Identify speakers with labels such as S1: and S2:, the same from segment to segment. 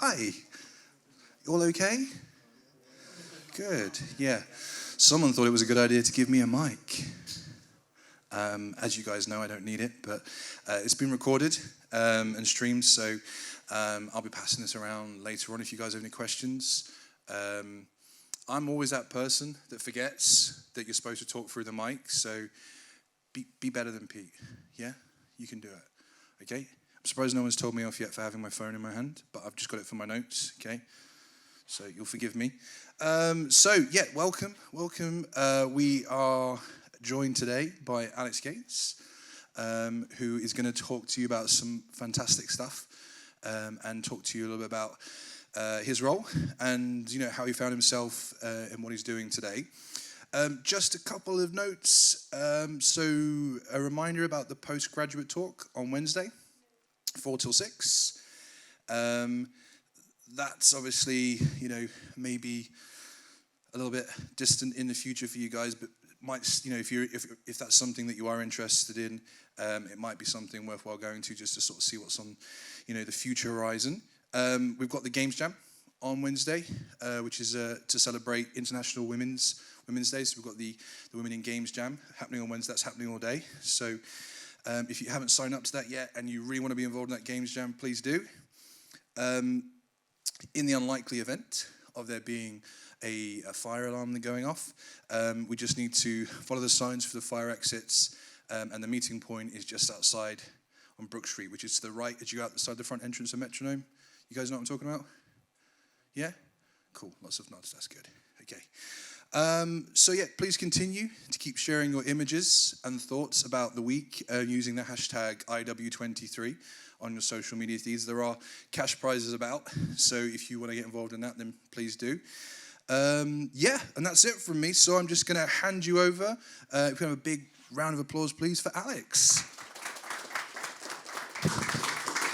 S1: Hi. You all okay? Good, yeah. Someone thought it was a good idea to give me a mic. As you guys know, I don't need it, but it's been recorded and streamed, so I'll be passing this around later on if you guys have any questions. I'm always that person that forgets that you're supposed to talk through the mic, so be better than Pete, yeah? You can do it, okay? I'm surprised no one's told me off yet for having my phone in my hand, but I've just got it for my notes, okay? So you'll forgive me. Welcome. We are joined today by Alex Gates, who is going to talk to you about some fantastic stuff and talk to you a little bit about his role and how he found himself in what he's doing today. Just a couple of notes. So a reminder about the postgraduate talk on Wednesday, 4 till 6. That's obviously, maybe a little bit distant in the future for you guys, but might, if that's something that you are interested in, it might be something worthwhile going to just to sort of see what's on, the future horizon. We've got the Games Jam on Wednesday, which is to celebrate International Women's Day. So we've got the Women in Games Jam happening on Wednesday. That's happening all day. So if you haven't signed up to that yet and you really want to be involved in that Games Jam, please do. In the unlikely event of there being a fire alarm going off, we just need to follow the signs for the fire exits, and the meeting point is just outside on Brook Street, which is to the right as you go outside the front entrance of Metronome. You guys know what I'm talking about? Yeah? Cool, lots of nods, that's good. Okay. Please continue to keep sharing your images and thoughts about the week using the hashtag IW23 on your social media feeds. There are cash prizes about, so if you want to get involved in that, then please do. And that's it from me, so I'm just going to hand you over. If we have a big round of applause, please, for Alex.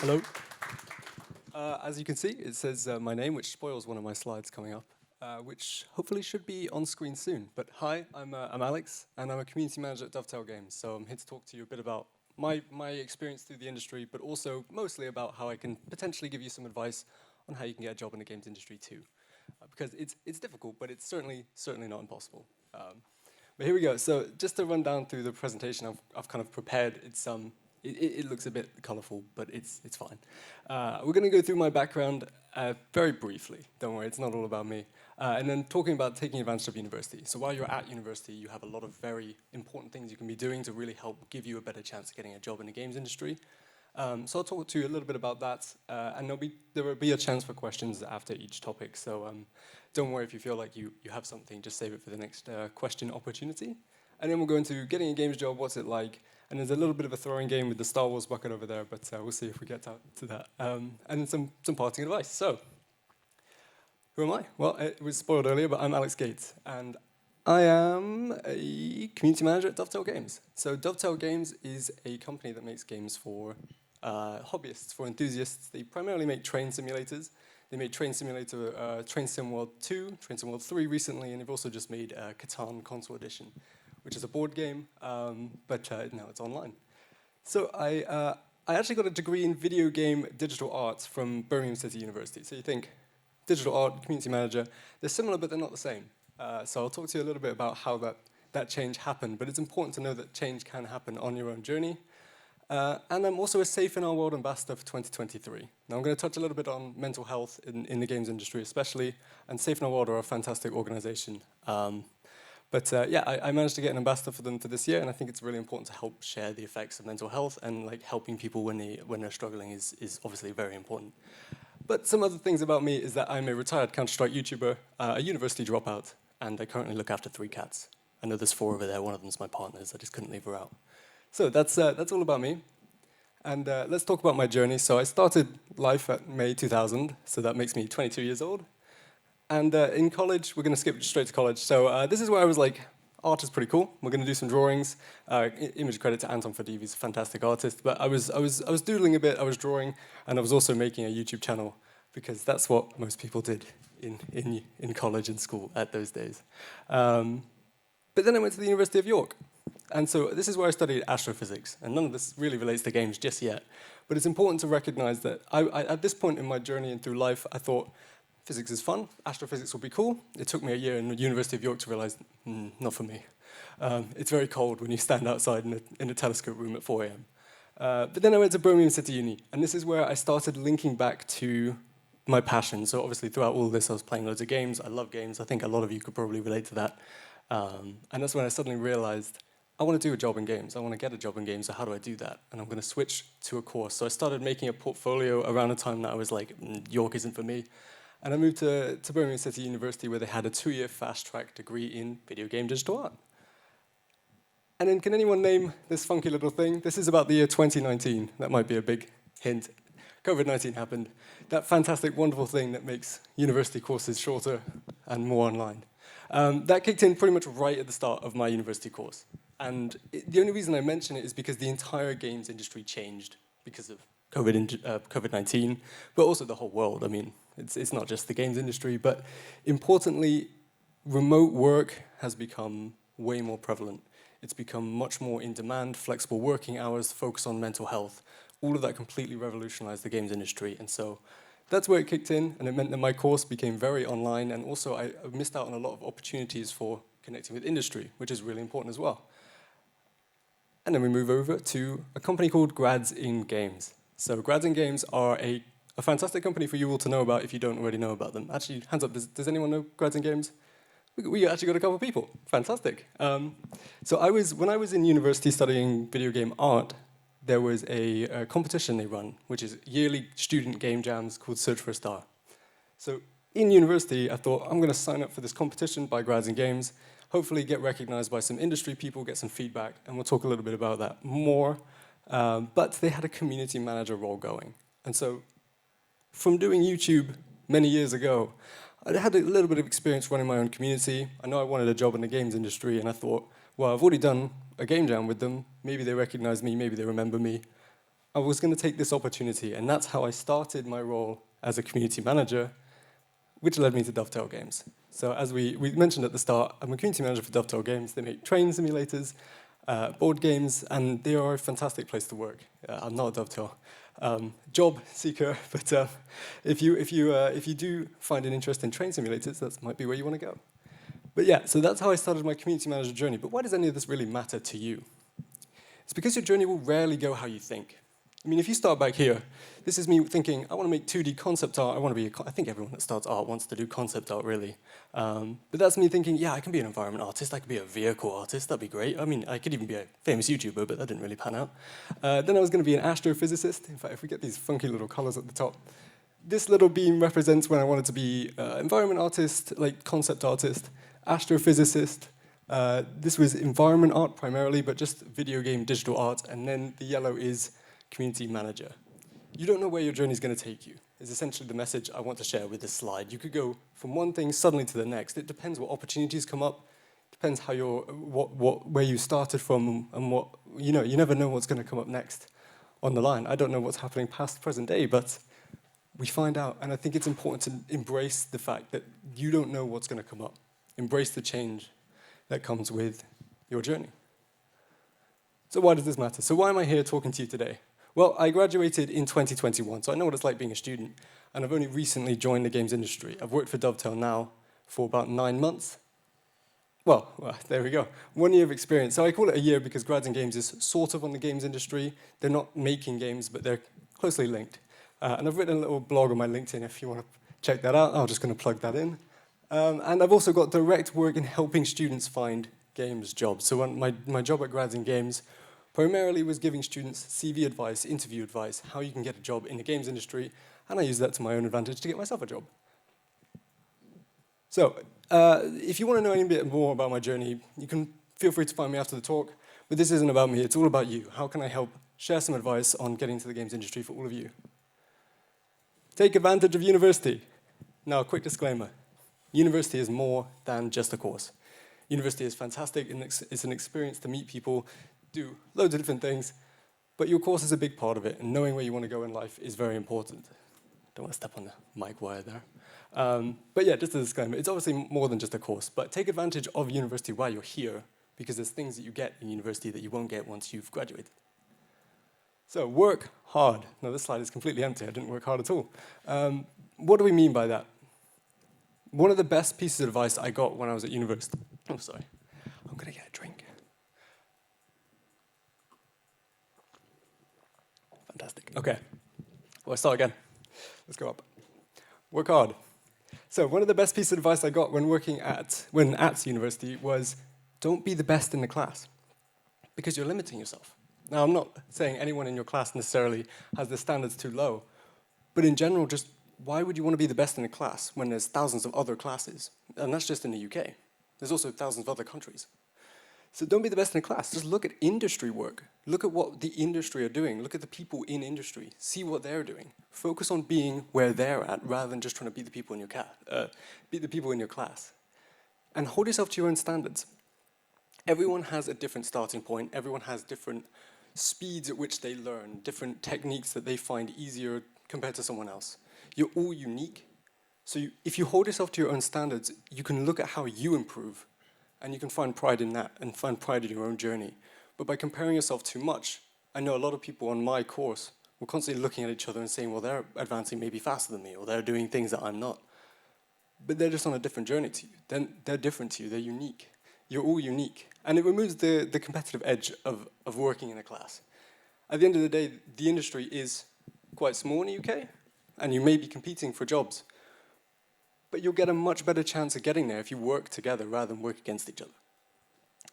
S2: Hello. As you can see, it says my name, which spoils one of my slides coming up, which hopefully should be on screen soon. But hi, I'm Alex, and I'm a community manager at Dovetail Games, so I'm here to talk to you a bit about my experience through the industry, but also mostly about how I can potentially give you some advice on how you can get a job in the games industry too. Because it's difficult, but it's certainly not impossible. But here we go. So just to run down through the presentation I've kind of prepared, it looks a bit colorful, but it's fine. We're going to go through my background very briefly. Don't worry, it's not all about me. And then talking about taking advantage of university. So while you're at university, you have a lot of very important things you can be doing to really help give you a better chance of getting a job in the games industry. So I'll talk to you a little bit about that, and there will be a chance for questions after each topic. So don't worry if you feel like you have something, just save it for the next question opportunity. And then we'll go into getting a games job, what's it like, and there's a little bit of a throwing game with the Star Wars bucket over there, but we'll see if we get to that. And then some parting advice. So, who am I? Well, it was spoiled earlier, but I'm Alex Gates, and I am a community manager at Dovetail Games. So Dovetail Games is a company that makes games for hobbyists, for enthusiasts. They primarily make train simulators. They made Train Simulator, Train Sim World 2, Train Sim World 3 recently, and they've also just made Catan Console Edition, which is a board game, but now it's online. So I actually got a degree in video game digital arts from Birmingham City University. So you think, digital art, community manager, they're similar, but they're not the same. So I'll talk to you a little bit about how that change happened, but it's important to know that change can happen on your own journey. And I'm also a Safe in Our World ambassador for 2023. Now I'm going to touch a little bit on mental health in the games industry especially, and Safe in Our World are a fantastic organization. I managed to get an ambassador for them for this year, and I think it's really important to help share the effects of mental health, and helping people when they're struggling is obviously very important. But some other things about me is that I'm a retired Counter-Strike YouTuber, a university dropout, and I currently look after 3 cats. I know there's 4 over there, one of them's my partner's, I just couldn't leave her out. So that's all about me. And let's talk about my journey. So I started life at May 2000, so that makes me 22 years old. And in college, we're going to skip straight to college. So this is where I was like, art is pretty cool. We're going to do some drawings. Image credit to Anton Fadiv, he's a fantastic artist. But I was doodling a bit, I was drawing, and I was also making a YouTube channel, because that's what most people did in college and school at those days. But then I went to the University of York. And so this is where I studied astrophysics, and none of this really relates to games just yet. But it's important to recognize that at this point in my journey and through life, I thought physics is fun, astrophysics will be cool. It took me a year in the University of York to realize, not for me. It's very cold when you stand outside in a telescope room at 4 a.m. But then I went to Birmingham City Uni, and this is where I started linking back to my passion. So obviously throughout all this, I was playing loads of games. I love games. I think a lot of you could probably relate to that. And that's when I suddenly realized, I want to do a job in games. I want to get a job in games, so how do I do that? And I'm going to switch to a course. So I started making a portfolio around the time that I was like, York isn't for me. And I moved to Birmingham City University, where they had a 2-year fast-track degree in video game digital art. And then can anyone name this funky little thing? This is about the year 2019. That might be a big hint. COVID-19 happened. That fantastic, wonderful thing that makes university courses shorter and more online. That kicked in pretty much right at the start of my university course. And the only reason I mention it is because the entire games industry changed because of COVID-19, but also the whole world. I mean, it's not just the games industry, but importantly, remote work has become way more prevalent. It's become much more in demand, flexible working hours, focus on mental health. All of that completely revolutionized the games industry. And so that's where it kicked in, and it meant that my course became very online, and also I missed out on a lot of opportunities for connecting with industry, which is really important as well. And then we move over to a company called Grads in Games. So Grads in Games are a fantastic company for you all to know about if you don't already know about them. Actually, hands up, does anyone know Grads in Games? We actually got a couple of people. Fantastic. So when I was in university studying video game art, there was a competition they run, which is yearly student game jams called Search for a Star. So in university, I thought, I'm going to sign up for this competition by Grads in Games, hopefully get recognized by some industry people, get some feedback, and we'll talk a little bit about that more. But they had a community manager role going. And so from doing YouTube many years ago, I had a little bit of experience running my own community. I know I wanted a job in the games industry, and I thought, well, I've already done a game jam with them. Maybe they recognize me, maybe they remember me. I was going to take this opportunity, and that's how I started my role as a community manager, which led me to Dovetail Games. So as we mentioned at the start, I'm a community manager for Dovetail Games. They make train simulators, board games, and they are a fantastic place to work. I'm not a Dovetail job seeker, but if you do find an interest in train simulators, that might be where you want to go. But yeah, so that's how I started my community manager journey. But why does any of this really matter to you? It's because your journey will rarely go how you think. I mean, if you start back here, this is me thinking, I want to make 2D concept art. I think everyone that starts art wants to do concept art, really. But that's me thinking, yeah, I can be an environment artist. I could be a vehicle artist. That'd be great. I mean, I could even be a famous YouTuber, but that didn't really pan out. Then I was going to be an astrophysicist. In fact, if we get these funky little colors at the top, this little beam represents when I wanted to be environment artist, like concept artist, astrophysicist. This was environment art primarily, but just video game digital art. And then the yellow is community manager. You don't know where your journey is going to take you, is essentially the message I want to share with this slide. You could go from one thing suddenly to the next. It depends what opportunities come up, depends how where you started from, and you never know what's going to come up next on the line. I don't know what's happening past present day, but we find out, and I think it's important to embrace the fact that you don't know what's going to come up. Embrace the change that comes with your journey. So why does this matter? So why am I here talking to you today? Well, I graduated in 2021, so I know what it's like being a student, and I've only recently joined the games industry. I've worked for Dovetail now for about 9 months. Well, there we go. 1 year of experience. So I call it a year because Grads in Games is sort of on the games industry. They're not making games, but they're closely linked. And I've written a little blog on my LinkedIn if you want to check that out. I'm just going to plug that in. And I've also got direct work in helping students find games jobs. So my job at Grads in Games primarily was giving students CV advice, interview advice, how you can get a job in the games industry, and I use that to my own advantage to get myself a job. So, if you want to know any bit more about my journey, you can feel free to find me after the talk, but this isn't about me, it's all about you. How can I help share some advice on getting into the games industry for all of you? Take advantage of university. Now, a quick disclaimer. University is more than just a course. University is fantastic, and it's an experience to meet people, do loads of different things, but your course is a big part of it, and knowing where you want to go in life is very important. Don't want to step on the mic wire there. But yeah, just a disclaimer, it's obviously more than just a course, but take advantage of university while you're here, because there's things that you get in university that you won't get once you've graduated. So work hard. Now this slide is completely empty. I didn't work hard at all. What do we mean by that? One of the best pieces of advice I got when I was at university. Oh, sorry. I'm going to get a drink. Fantastic. Okay. Well, let's start again. Let's go up. Work hard. So one of the best pieces of advice I got when at university was don't be the best in the class because you're limiting yourself. Now, I'm not saying anyone in your class necessarily has the standards too low, but in general, just why would you want to be the best in a class when there's thousands of other classes? And that's just in the UK. There's also thousands of other countries. So don't be the best in a class. Just look at industry work. Look at what the industry are doing. Look at the people in industry. See what they're doing. Focus on being where they're at rather than just trying to beat the people in your class. And hold yourself to your own standards. Everyone has a different starting point. Everyone has different speeds at which they learn, different techniques that they find easier compared to someone else. You're all unique. So if you hold yourself to your own standards, you can look at how you improve, and you can find pride in that and find pride in your own journey. But by comparing yourself too much, I know a lot of people on my course were constantly looking at each other and saying, well, they're advancing maybe faster than me, or they're doing things that I'm not. But they're just on a different journey to you. Then they're different to you. They're unique. You're all unique. And it removes the competitive edge of working in a class. At the end of the day, the industry is quite small in the UK, and you may be competing for jobs. But you'll get a much better chance of getting there if you work together rather than work against each other.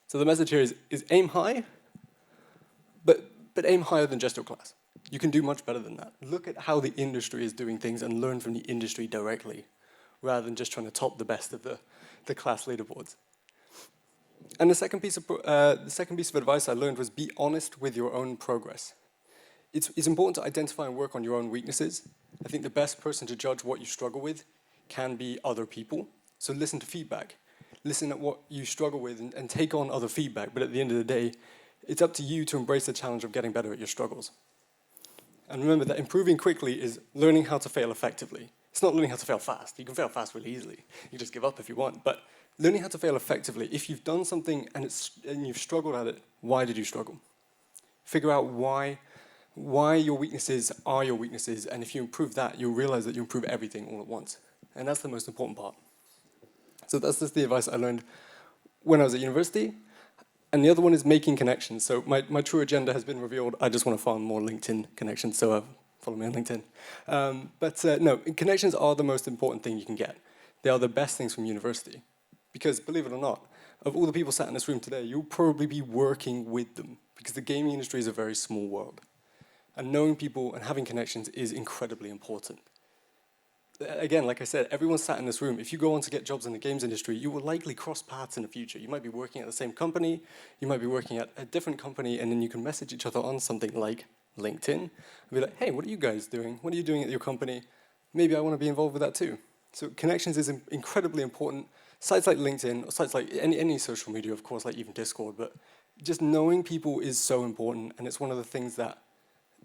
S2: So the message here is aim high, but aim higher than just your class. You can do much better than that. Look at how the industry is doing things and learn from the industry directly, rather than just trying to top the best of the class leaderboards. And the second piece of advice I learned was be honest with your own progress. It's important to identify and work on your own weaknesses. I think the best person to judge what you struggle with can be other people. So listen to feedback. Listen at what you struggle with and take on other feedback. But at the end of the day, it's up to you to embrace the challenge of getting better at your struggles. And remember that improving quickly is learning how to fail effectively. It's not learning how to fail fast. You can fail fast really easily. You can just give up if you want. But learning how to fail effectively, if you've done something and you've struggled at it, why did you struggle? Figure out why your weaknesses are your weaknesses, and if you improve that, you'll realize that you improve everything all at once. And that's the most important part. So that's just the advice I learned when I was at university. And the other one is making connections. So my true agenda has been revealed. I just want to farm more LinkedIn connections, so follow me on LinkedIn. No, connections are the most important thing you can get. They are the best things from university. Because, believe it or not, of all the people sat in this room today, you'll probably be working with them. Because the gaming industry is a very small world. And knowing people and having connections is incredibly important. Again, like I said, everyone sat in this room. If you go on to get jobs in the games industry, you will likely cross paths in the future. You might be working at the same company, you might be working at a different company, and then you can message each other on something like LinkedIn and be like, hey, what are you guys doing? What are you doing at your company? Maybe I want to be involved with that too. So connections is incredibly important. Sites like LinkedIn, or sites like any social media, of course, like even Discord, but just knowing people is so important, and it's one of the things that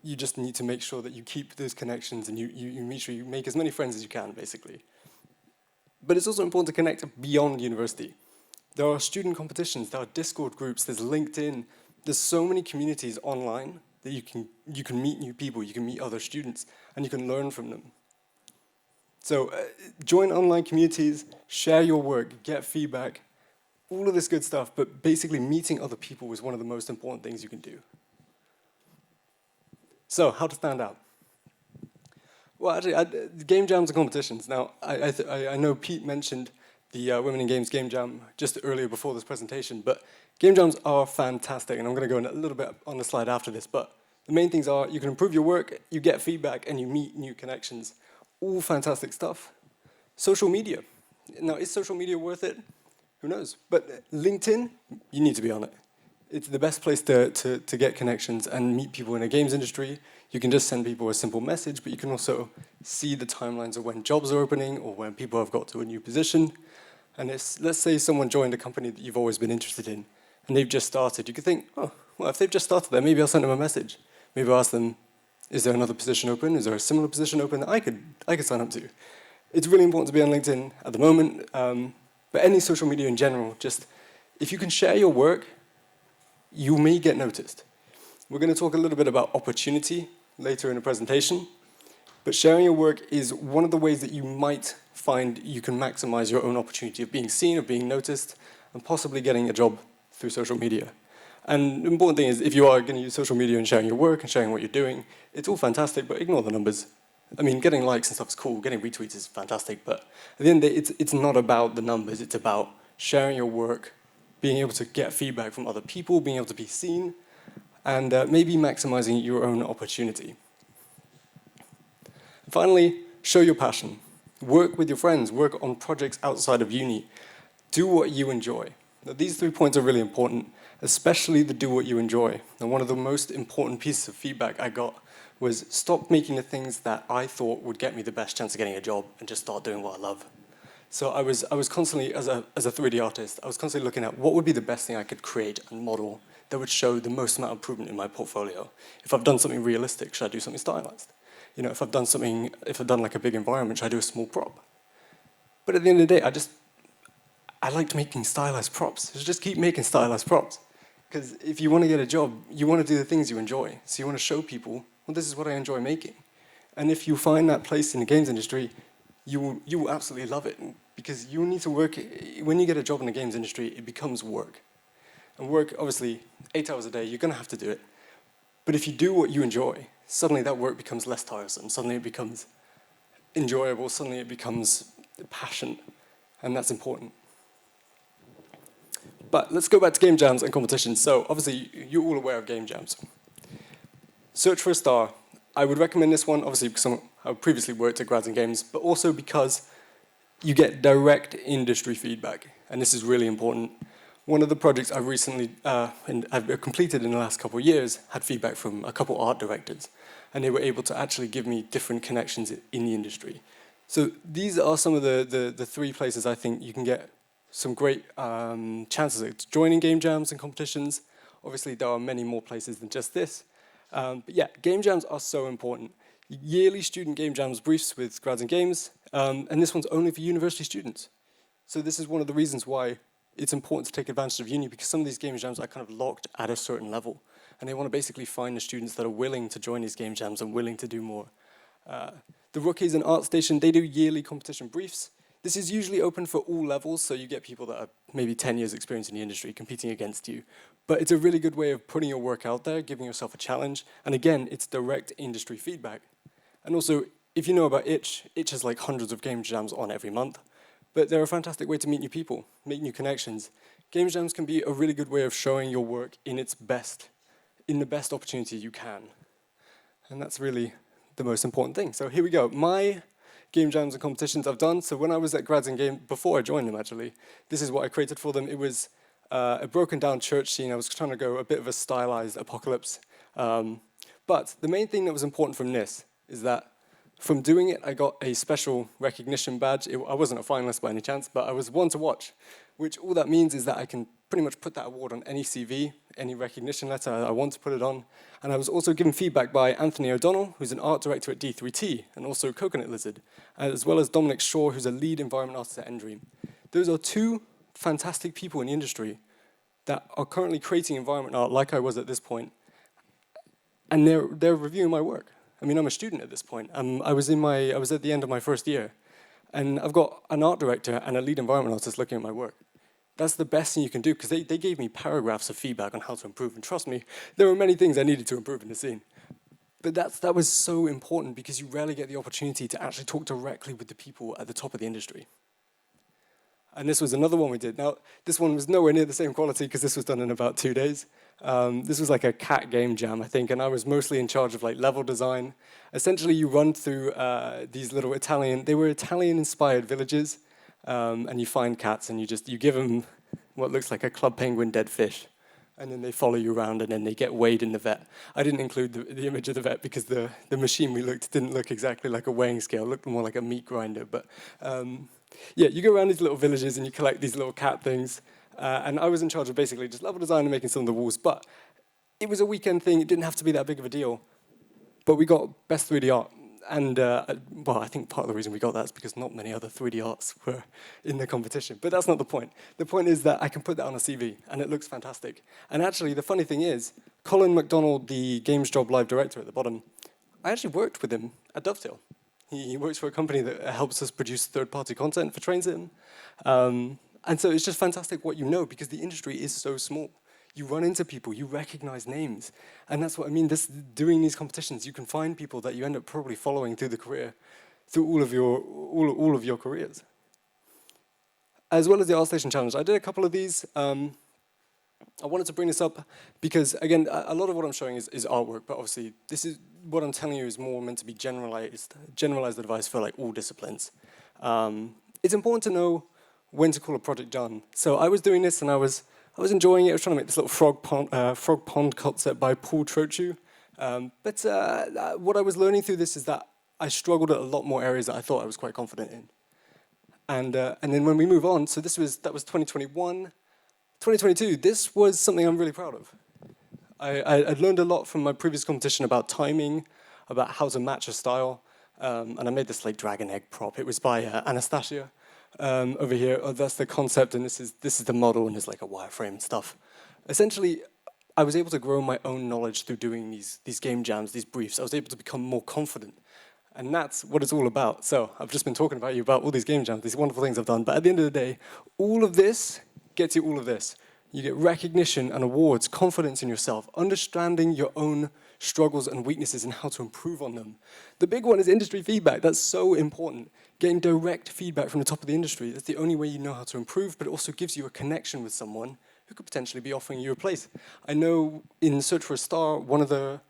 S2: you just need to make sure that you keep those connections and you make sure you make as many friends as you can, basically. But it's also important to connect beyond university. There are student competitions, there are Discord groups, there's LinkedIn. There's so many communities online that you can meet new people, you can meet other students, and you can learn from them. So join online communities, share your work, get feedback, all of this good stuff, but basically meeting other people is one of the most important things you can do. So, how to stand out? Well, actually, game jams and competitions. Now, I know Pete mentioned the Women in Games game jam just earlier before this presentation, but game jams are fantastic, and I'm going to go in a little bit on the slide after this, but the main things are you can improve your work, you get feedback, and you meet new connections. All fantastic stuff. Social media. Now, is social media worth it? Who knows? But LinkedIn, you need to be on it. It's the best place to get connections and meet people in the games industry. You can just send people a simple message, but you can also see the timelines of when jobs are opening or when people have got to a new position. And let's say someone joined a company that you've always been interested in, and they've just started. You could think, oh, well, if they've just started there, maybe I'll send them a message. Maybe I'll ask them, is there another position open? Is there a similar position open that I could sign up to? It's really important to be on LinkedIn at the moment, but any social media in general, just if you can share your work, you may get noticed. We're going to talk a little bit about opportunity later in the presentation, but sharing your work is one of the ways that you might find you can maximize your own opportunity of being seen, of being noticed, and possibly getting a job through social media. And the important thing is, if you are going to use social media and sharing your work and sharing what you're doing, it's all fantastic, but ignore the numbers. I mean, getting likes and stuff is cool, getting retweets is fantastic, but at the end of the day, it's not about the numbers, it's about sharing your work, being able to get feedback from other people, being able to be seen, and maybe maximizing your own opportunity. And finally, show your passion. Work with your friends, work on projects outside of uni. Do what you enjoy. Now, these 3 points are really important, especially the do what you enjoy. And one of the most important pieces of feedback I got was stop making the things that I thought would get me the best chance of getting a job and just start doing what I love. So I was constantly, as a 3D artist, I was constantly looking at what would be the best thing I could create and model that would show the most amount of improvement in my portfolio. If I've done something realistic, should I do something stylized? You know, if I've done like a big environment, should I do a small prop? But at the end of the day, I liked making stylized props. So just keep making stylized props. Because if you want to get a job, you want to do the things you enjoy. So you want to show people, well, this is what I enjoy making. And if you find that place in the games industry, you will absolutely love it. Because you need to work, when you get a job in the games industry, it becomes work. And work, obviously, 8 hours a day, you're going to have to do it. But if you do what you enjoy, suddenly that work becomes less tiresome. Suddenly it becomes enjoyable. Suddenly it becomes passion. And that's important. But let's go back to game jams and competitions. So obviously, you're all aware of game jams. Search for a Star. I would recommend this one, obviously, because I previously worked at Grads and Games, but also because you get direct industry feedback. And this is really important. One of the projects I've recently I've completed in the last couple of years had feedback from a couple art directors. And they were able to actually give me different connections in the industry. So these are some of the 3 places I think you can get some great chances of joining game jams and competitions. Obviously, there are many more places than just this. But yeah, game jams are so important. Yearly student game jams briefs with Grads and Games, and this one's only for university students. So this is one of the reasons why it's important to take advantage of uni, because some of these game jams are kind of locked at a certain level, and they want to basically find the students that are willing to join these game jams and willing to do more. The Rookies and ArtStation, they do yearly competition briefs. This is usually open for all levels, so you get people that are maybe 10 years experience in the industry competing against you. But it's a really good way of putting your work out there, giving yourself a challenge. And again, it's direct industry feedback. And also, if you know about Itch has like hundreds of game jams on every month. But they're a fantastic way to meet new people, make new connections. Game jams can be a really good way of showing your work in the best opportunity you can. And that's really the most important thing. So here we go. My game jams and competitions I've done. So when I was at Grads and Game, before I joined them actually, this is what I created for them. It was a broken down church scene. I was trying to go a bit of a stylized apocalypse. But the main thing that was important from this is that from doing it, I got a special recognition badge. I wasn't a finalist by any chance, but I was one to watch, which all that means is that I can pretty much put that award on any CV, any recognition letter I want to put it on. And I was also given feedback by Anthony O'Donnell, who's an art director at D3T, and also Coconut Lizard, as well as Dominic Shaw, who's a lead environment artist at Endream. Those are 2 fantastic people in the industry that are currently creating environment art like I was at this point, and they're reviewing my work. I mean, I'm a student at this point. I was at the end of my first year, and I've got an art director and a lead environment artist looking at my work. That's the best thing you can do, because they gave me paragraphs of feedback on how to improve, and trust me, there were many things I needed to improve in the scene. But that was so important, because you rarely get the opportunity to actually talk directly with the people at the top of the industry. And this was another one we did. Now, this one was nowhere near the same quality, because this was done in about 2 days. This was like a cat game jam, I think, and I was mostly in charge of like level design. Essentially, you run through these little they were Italian-inspired villages, and you find cats, and you give them what looks like a club penguin dead fish, and then they follow you around, and then they get weighed in the vet. I didn't include the image of the vet because the machine we looked didn't look exactly like a weighing scale. It looked more like a meat grinder, but yeah, you go around these little villages and you collect these little cat things. And I was in charge of basically just level design and making some of the walls. But it was a weekend thing. It didn't have to be that big of a deal. But we got Best 3D Art. well, I think part of the reason we got that is because not many other 3D arts were in the competition. But that's not the point. The point is that I can put that on a CV, and it looks fantastic. And actually, the funny thing is, Colin McDonald, the Games Job Live director at the bottom, I actually worked with him at Dovetail. He works for a company that helps us produce third-party content for TrainSim. And so it's just fantastic what you know, because the industry is so small. You run into people, you recognize names. And that's what I mean, doing these competitions, you can find people that you end up probably following through the career, through all of your careers. As well as the ArtStation Challenge, I did a couple of these. I wanted to bring this up because, again, a lot of what I'm showing is artwork, but obviously this is what I'm telling you is more meant to be generalized advice for like all disciplines. It's important to know when to call a project done. So I was doing this and I was enjoying it. I was trying to make this little frog pond concept by Paul Trochu. But what I was learning through this is that I struggled at a lot more areas that I thought I was quite confident in. And then when we move on, so that was 2021. 2022, this was something I'm really proud of. I'd learned a lot from my previous competition about timing, about how to match a style, and I made this like dragon egg prop. It was by Anastasia over here. Oh, that's the concept, and this is the model, and there's like a wireframe and stuff. Essentially, I was able to grow my own knowledge through doing these game jams, these briefs. I was able to become more confident. And that's what it's all about. So I've just been talking about you about all these game jams, these wonderful things I've done. But at the end of the day, all of this gets you all of this. You get recognition and awards, confidence in yourself, understanding your own struggles and weaknesses and how to improve on them. The big one is industry feedback. That's so important. Getting direct feedback from the top of the industry, that's the only way you know how to improve, but it also gives you a connection with someone who could potentially be offering you a place. I know in Search for a Star, one of the,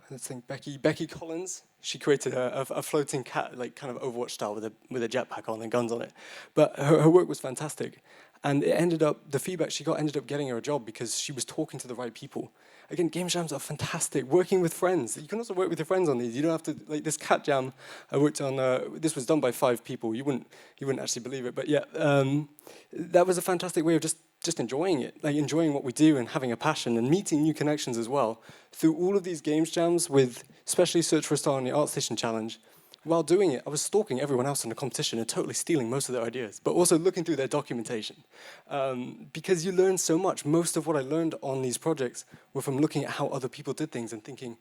S2: let's think, Becky Collins, she created a floating cat, like kind of Overwatch style with a jetpack on and guns on it. But her work was fantastic. And it ended up, the feedback she got ended up getting her a job because she was talking to the right people. Again, game jams are fantastic. Working with friends. You can also work with your friends on these. You don't have to, like this cat jam I worked on, this was done by 5 people. You wouldn't actually believe it. But yeah, that was a fantastic way of just enjoying it, like enjoying what we do and having a passion and meeting new connections as well. Through all of these games jams with, especially Search for a Star and the ArtStation Challenge, while doing it, I was stalking everyone else in the competition and totally stealing most of their ideas, but also looking through their documentation. Because you learn so much. Most of what I learned on these projects were from looking at how other people did things and thinking,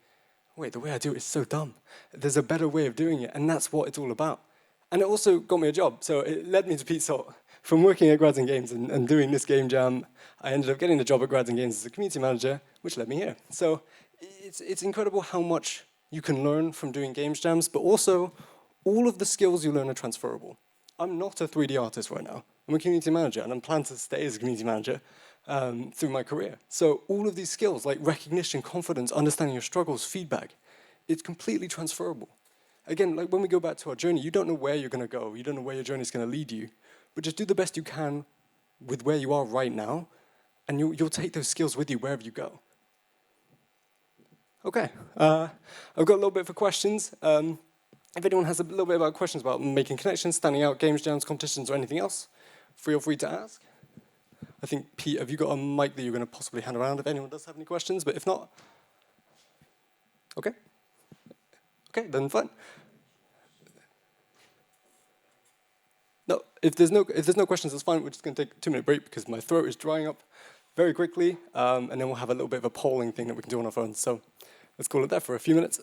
S2: wait, the way I do it is so dumb. There's a better way of doing it, and that's what it's all about. And it also got me a job, so it led me to Pete Salt. From working at Grads and Games and doing this game jam, I ended up getting a job at Grads and Games as a community manager, which led me here. So it's incredible how much you can learn from doing games jams, but also all of the skills you learn are transferable. I'm not a 3D artist right now. I'm a community manager, and I'm planning to stay as a community manager through my career. So all of these skills, like recognition, confidence, understanding your struggles, feedback, it's completely transferable. Again, like when we go back to our journey, you don't know where you're going to go. You don't know where your journey is going to lead you. But just do the best you can with where you are right now, and you'll take those skills with you wherever you go. Okay, I've got a little bit for questions. If anyone has a little bit about questions about making connections, standing out, games, jams, competitions, or anything else, feel free to ask. I think, Pete, have you got a mic that you're going to possibly hand around if anyone does have any questions? But if not, okay. Okay, then fine. No, if there's no questions, that's fine. We're just going to take a 2-minute break because my throat is drying up very quickly, and then we'll have a little bit of a polling thing that we can do on our phones. So let's call it that for a few minutes.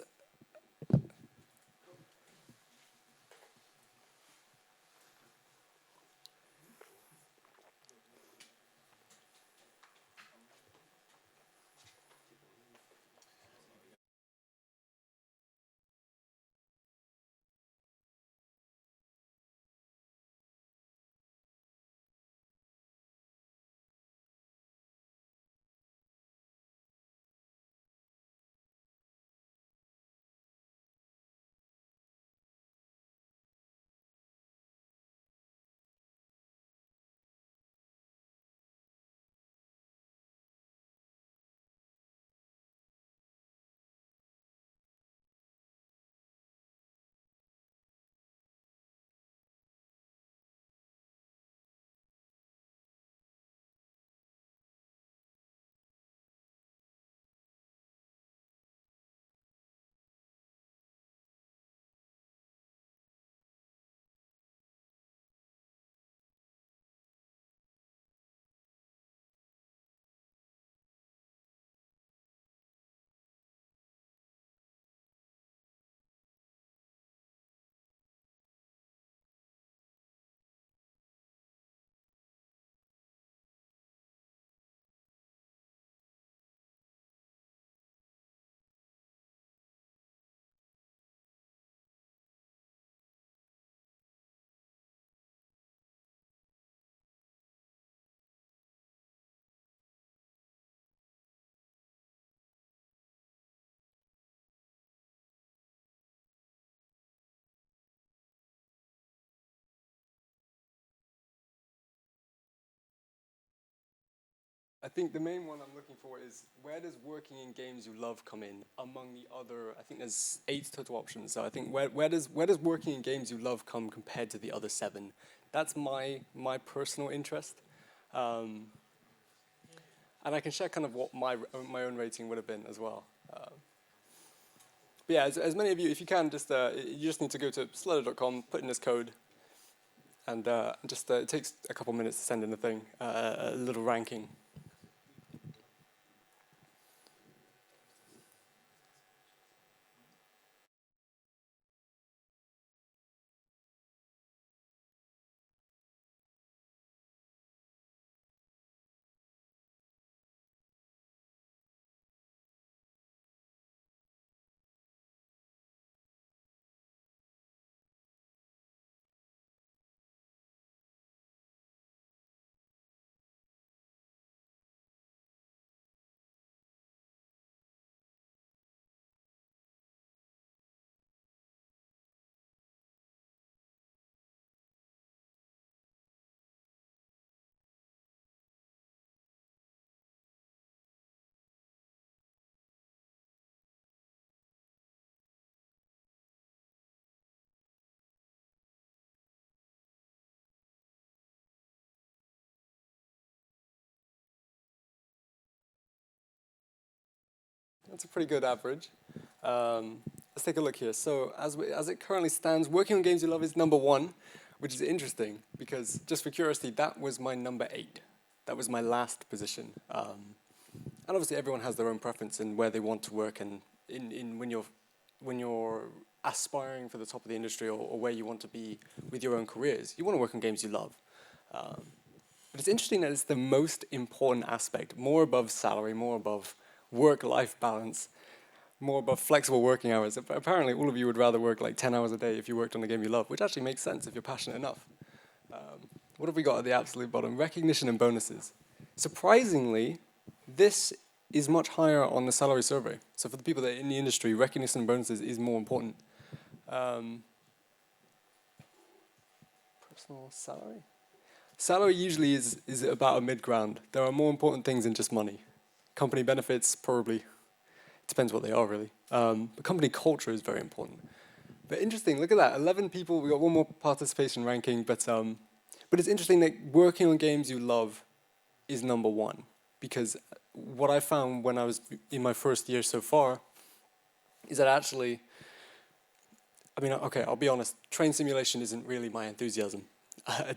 S2: I think the main one I'm looking for is where does working in games you love come in among the other, I think there's 8 total options. So I think where does working in games you love come compared to the other 7? That's my personal interest. Um, and I can share kind of what my own rating would have been as well. But yeah, as many of you, if you can, you just need to go to slido.com, put in this code, and it takes a couple minutes to send in the thing, a little ranking. That's a pretty good average. Let's take a look here. So as it currently stands, working on games you love is number 1, which is interesting because, just for curiosity, that was my number 8. That was my last position. And obviously everyone has their own preference in where they want to work and when you're aspiring for the top of the industry or where you want to be with your own careers, you want to work on games you love. But it's interesting that it's the most important aspect, more above salary, more above work-life balance, more above flexible working hours. Apparently, all of you would rather work like 10 hours a day if you worked on a game you love, which actually makes sense if you're passionate enough. What have we got at the absolute bottom? Recognition and bonuses. Surprisingly, this is much higher on the salary survey. So for the people that are in the industry, recognition and bonuses is more important. Personal salary? Salary usually is about a mid-ground. There are more important things than just money. Company benefits, probably. Depends what they are, really. But company culture is very important. But interesting, look at that. 11 people, we got one more participation ranking, but it's interesting that working on games you love is number 1. Because what I found when I was in my first year so far is that actually, I mean, okay, I'll be honest, train simulation isn't really my enthusiasm.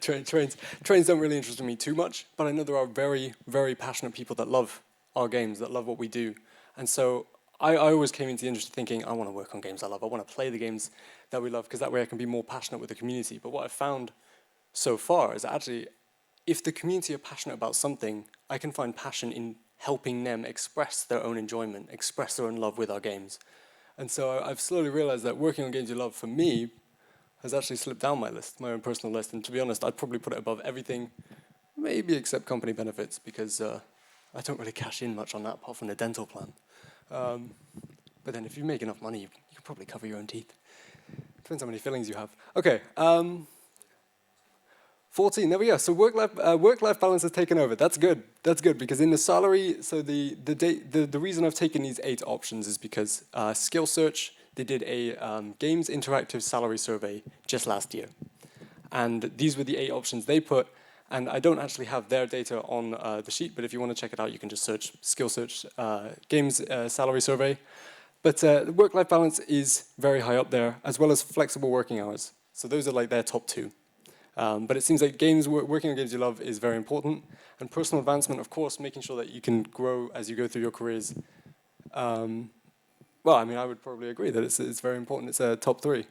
S2: Trains don't really interest me too much, but I know there are very, very passionate people that love our games, that love what we do. And so I always came into the industry thinking, I want to work on games I love. I want to play the games that we love, because that way I can be more passionate with the community. But what I've found so far is that actually, if the community are passionate about something, I can find passion in helping them express their own enjoyment, express their own love with our games. And so I've slowly realized that working on games you love, for me, has actually slipped down my list, my own personal list. And to be honest, I'd probably put it above everything, maybe except company benefits, because I don't really cash in much on that apart from the dental plan. But then if you make enough money, you can probably cover your own teeth. Depends how many fillings you have. Okay, 14, there we go. So work-life balance has taken over. That's good. That's good, because in the salary, so the reason I've taken these 8 options is because Skill Search, they did a Games Interactive salary survey just last year. And these were the 8 options they put, and I don't actually have their data on the sheet, but if you want to check it out, you can just search Skill Search Games salary survey. But the work-life balance is very high up there, as well as flexible working hours. So those are like their top 2. But it seems like working on games you love is very important. And personal advancement, of course, making sure that you can grow as you go through your careers. Well, I mean, I would probably agree that it's very important. It's a top 3.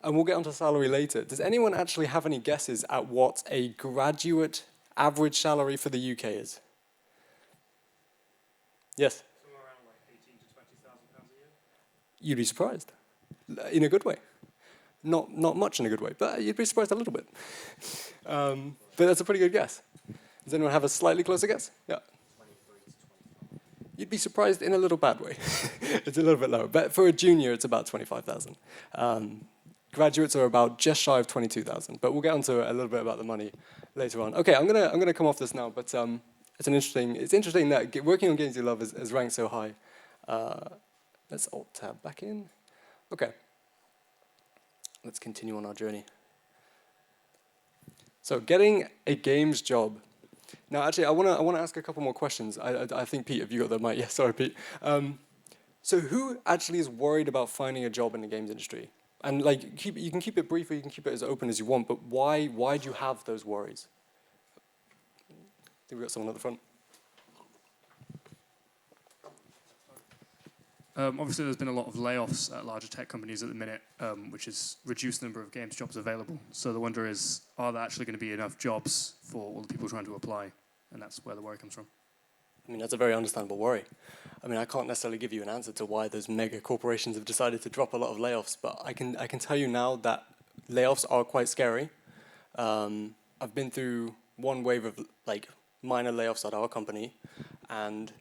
S2: And we'll get onto salary later. Does anyone actually have any guesses at what a graduate average salary for the UK is? Yes?
S3: Somewhere around like 18 to 20,000 pounds a year.
S2: You'd be surprised, in a good way. Not much in a good way, but you'd be surprised a little bit. But that's a pretty good guess. Does anyone have a slightly closer guess? Yeah.
S3: 23 to 25.
S2: You'd be surprised in a little bad way. It's a little bit lower. But for a junior, it's about 25,000. Graduates are about just shy of 22,000. But we'll get onto a little bit about the money later on. Okay, I'm gonna come off this now. But it's interesting that working on games you love is ranked so high. Let's Alt-tab back in. Okay. Let's continue on our journey. So getting a games job. Now, actually, I want to ask a couple more questions. I think, Pete, have you got the mic? Yeah, sorry, Pete. So who actually is worried about finding a job in the games industry? And like, you can keep it brief or you can keep it as open as you want, but why do you have those worries? I think we've got someone at the front.
S3: Obviously, there's been a lot of layoffs at larger tech companies at the minute, which has reduced the number of games jobs available. So the wonder is, are there actually going to be enough jobs for all the people trying to apply? And that's where the worry comes from.
S2: I mean, that's a very understandable worry. I mean, I can't necessarily give you an answer to why those mega corporations have decided to drop a lot of layoffs, but I can tell you now that layoffs are quite scary. I've been through one wave of like minor layoffs at our company, and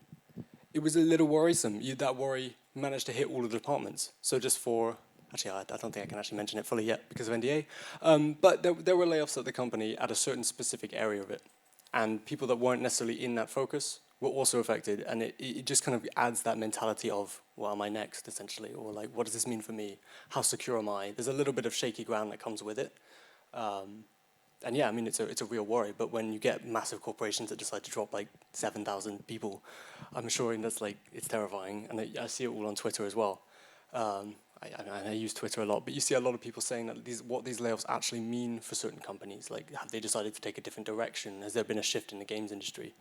S2: it was a little worrisome. That worry managed to hit all of the departments. So just for, actually, I don't think I can actually mention it fully yet because of NDA, but there were layoffs at the company at a certain specific area of it. And people that weren't necessarily in that focus were also affected. And it just kind of adds that mentality of, well, am I next, essentially? Or like, what does this mean for me? How secure am I? There's a little bit of shaky ground that comes with it. And yeah, I mean, it's a real worry. But when you get massive corporations that decide to drop like 7,000 people, I'm sure that's like, it's terrifying. And I see it all on Twitter as well. I use Twitter a lot, but you see a lot of people saying that what these layoffs actually mean for certain companies. Like, have they decided to take a different direction? Has there been a shift in the games industry?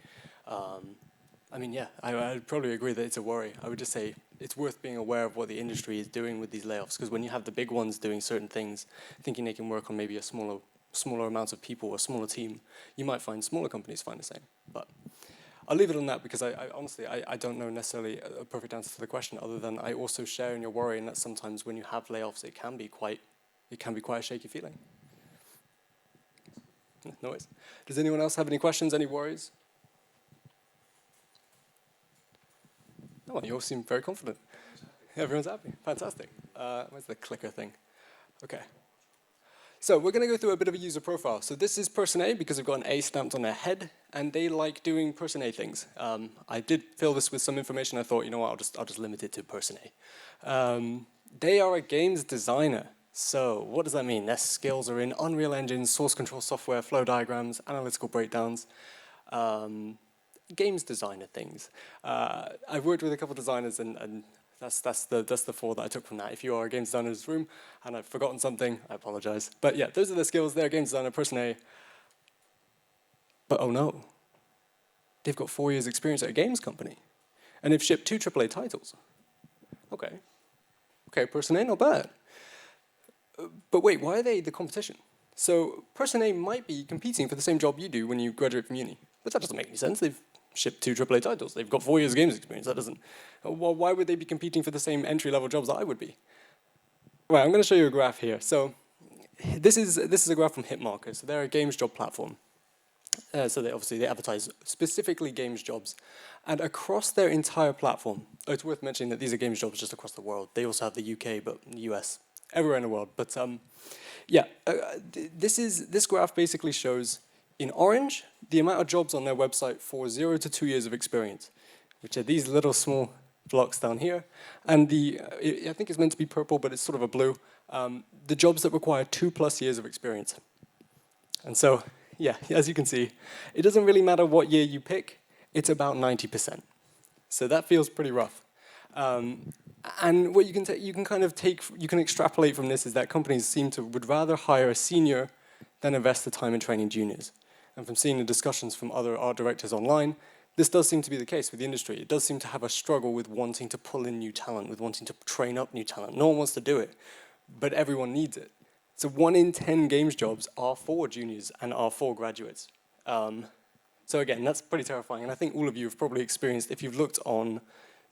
S2: I mean, yeah, I'd probably agree that it's a worry. I would just say it's worth being aware of what the industry is doing with these layoffs, because when you have the big ones doing certain things, thinking they can work on maybe a smaller amounts of people or a smaller team, you might find smaller companies find the same. But I'll leave it on that because I honestly don't know necessarily a perfect answer to the question, other than I also share in your worry, and that sometimes when you have layoffs, it can be quite a shaky feeling. No worries. Does anyone else have any questions, any worries? No, you all seem very confident. Everyone's happy. Fantastic. Where's the clicker thing? Okay. So we're going to go through a bit of a user profile. So this is person A because they've got an A stamped on their head, and they like doing person A things. I did fill this with some information. I thought, you know what, I'll just limit it to person A. They are a games designer. So what does that mean? Their skills are in Unreal Engine, source control software, flow diagrams, analytical breakdowns, games designer things. I've worked with a couple of designers, and that's the four that I took from that. If you are a game designer in this room and I've forgotten something, I apologize. But yeah, those are the skills. They're a game designer, person A. But oh no, they've got 4 years experience at a games company. And they've shipped 2 AAA titles. Okay, person A, not bad. But wait, why are they the competition? So person A might be competing for the same job you do when you graduate from uni. But that doesn't make any sense. They've shipped 2 AAA titles. They've got 4 years of games experience. That doesn't. Well, why would they be competing for the same entry-level jobs that I would be? Right, I'm going to show you a graph here. So this is a graph from Hitmarker. So they're a games job platform. So they advertise specifically games jobs. And across their entire platform, it's worth mentioning that these are games jobs just across the world. They also have the UK, but the US, everywhere in the world. But this graph basically shows in orange the amount of jobs on their website for 0 to 2 years of experience, which are these little small blocks down here. And I think it's meant to be purple, but it's sort of a blue. The jobs that require 2+ years of experience. And so, yeah, as you can see, it doesn't really matter what year you pick. It's about 90%. So that feels pretty rough. And what you can extrapolate from this is that companies would rather hire a senior than invest the time in training juniors. And from seeing the discussions from other art directors online, this does seem to be the case with the industry. It does seem to have a struggle with wanting to pull in new talent, with wanting to train up new talent. No one wants to do it, but everyone needs it. So 1 in 10 games jobs are for juniors and are for graduates. So again, that's pretty terrifying. And I think all of you have probably experienced, if you've looked on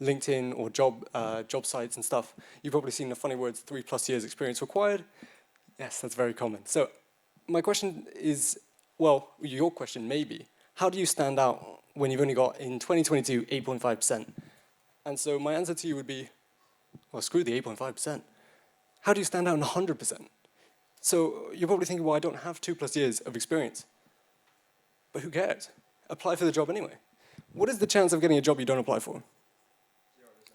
S2: LinkedIn or job sites and stuff, you've probably seen the funny words, 3+ years experience required. Yes, that's very common. So my question is, well, your question may be, how do you stand out when you've only got, in 2022, 8.5%? And so my answer to you would be, well, screw the 8.5%. How do you stand out in 100%? So you're probably thinking, well, I don't have 2+ years of experience. But who cares? Apply for the job anyway. What is the chance of getting a job you don't apply for?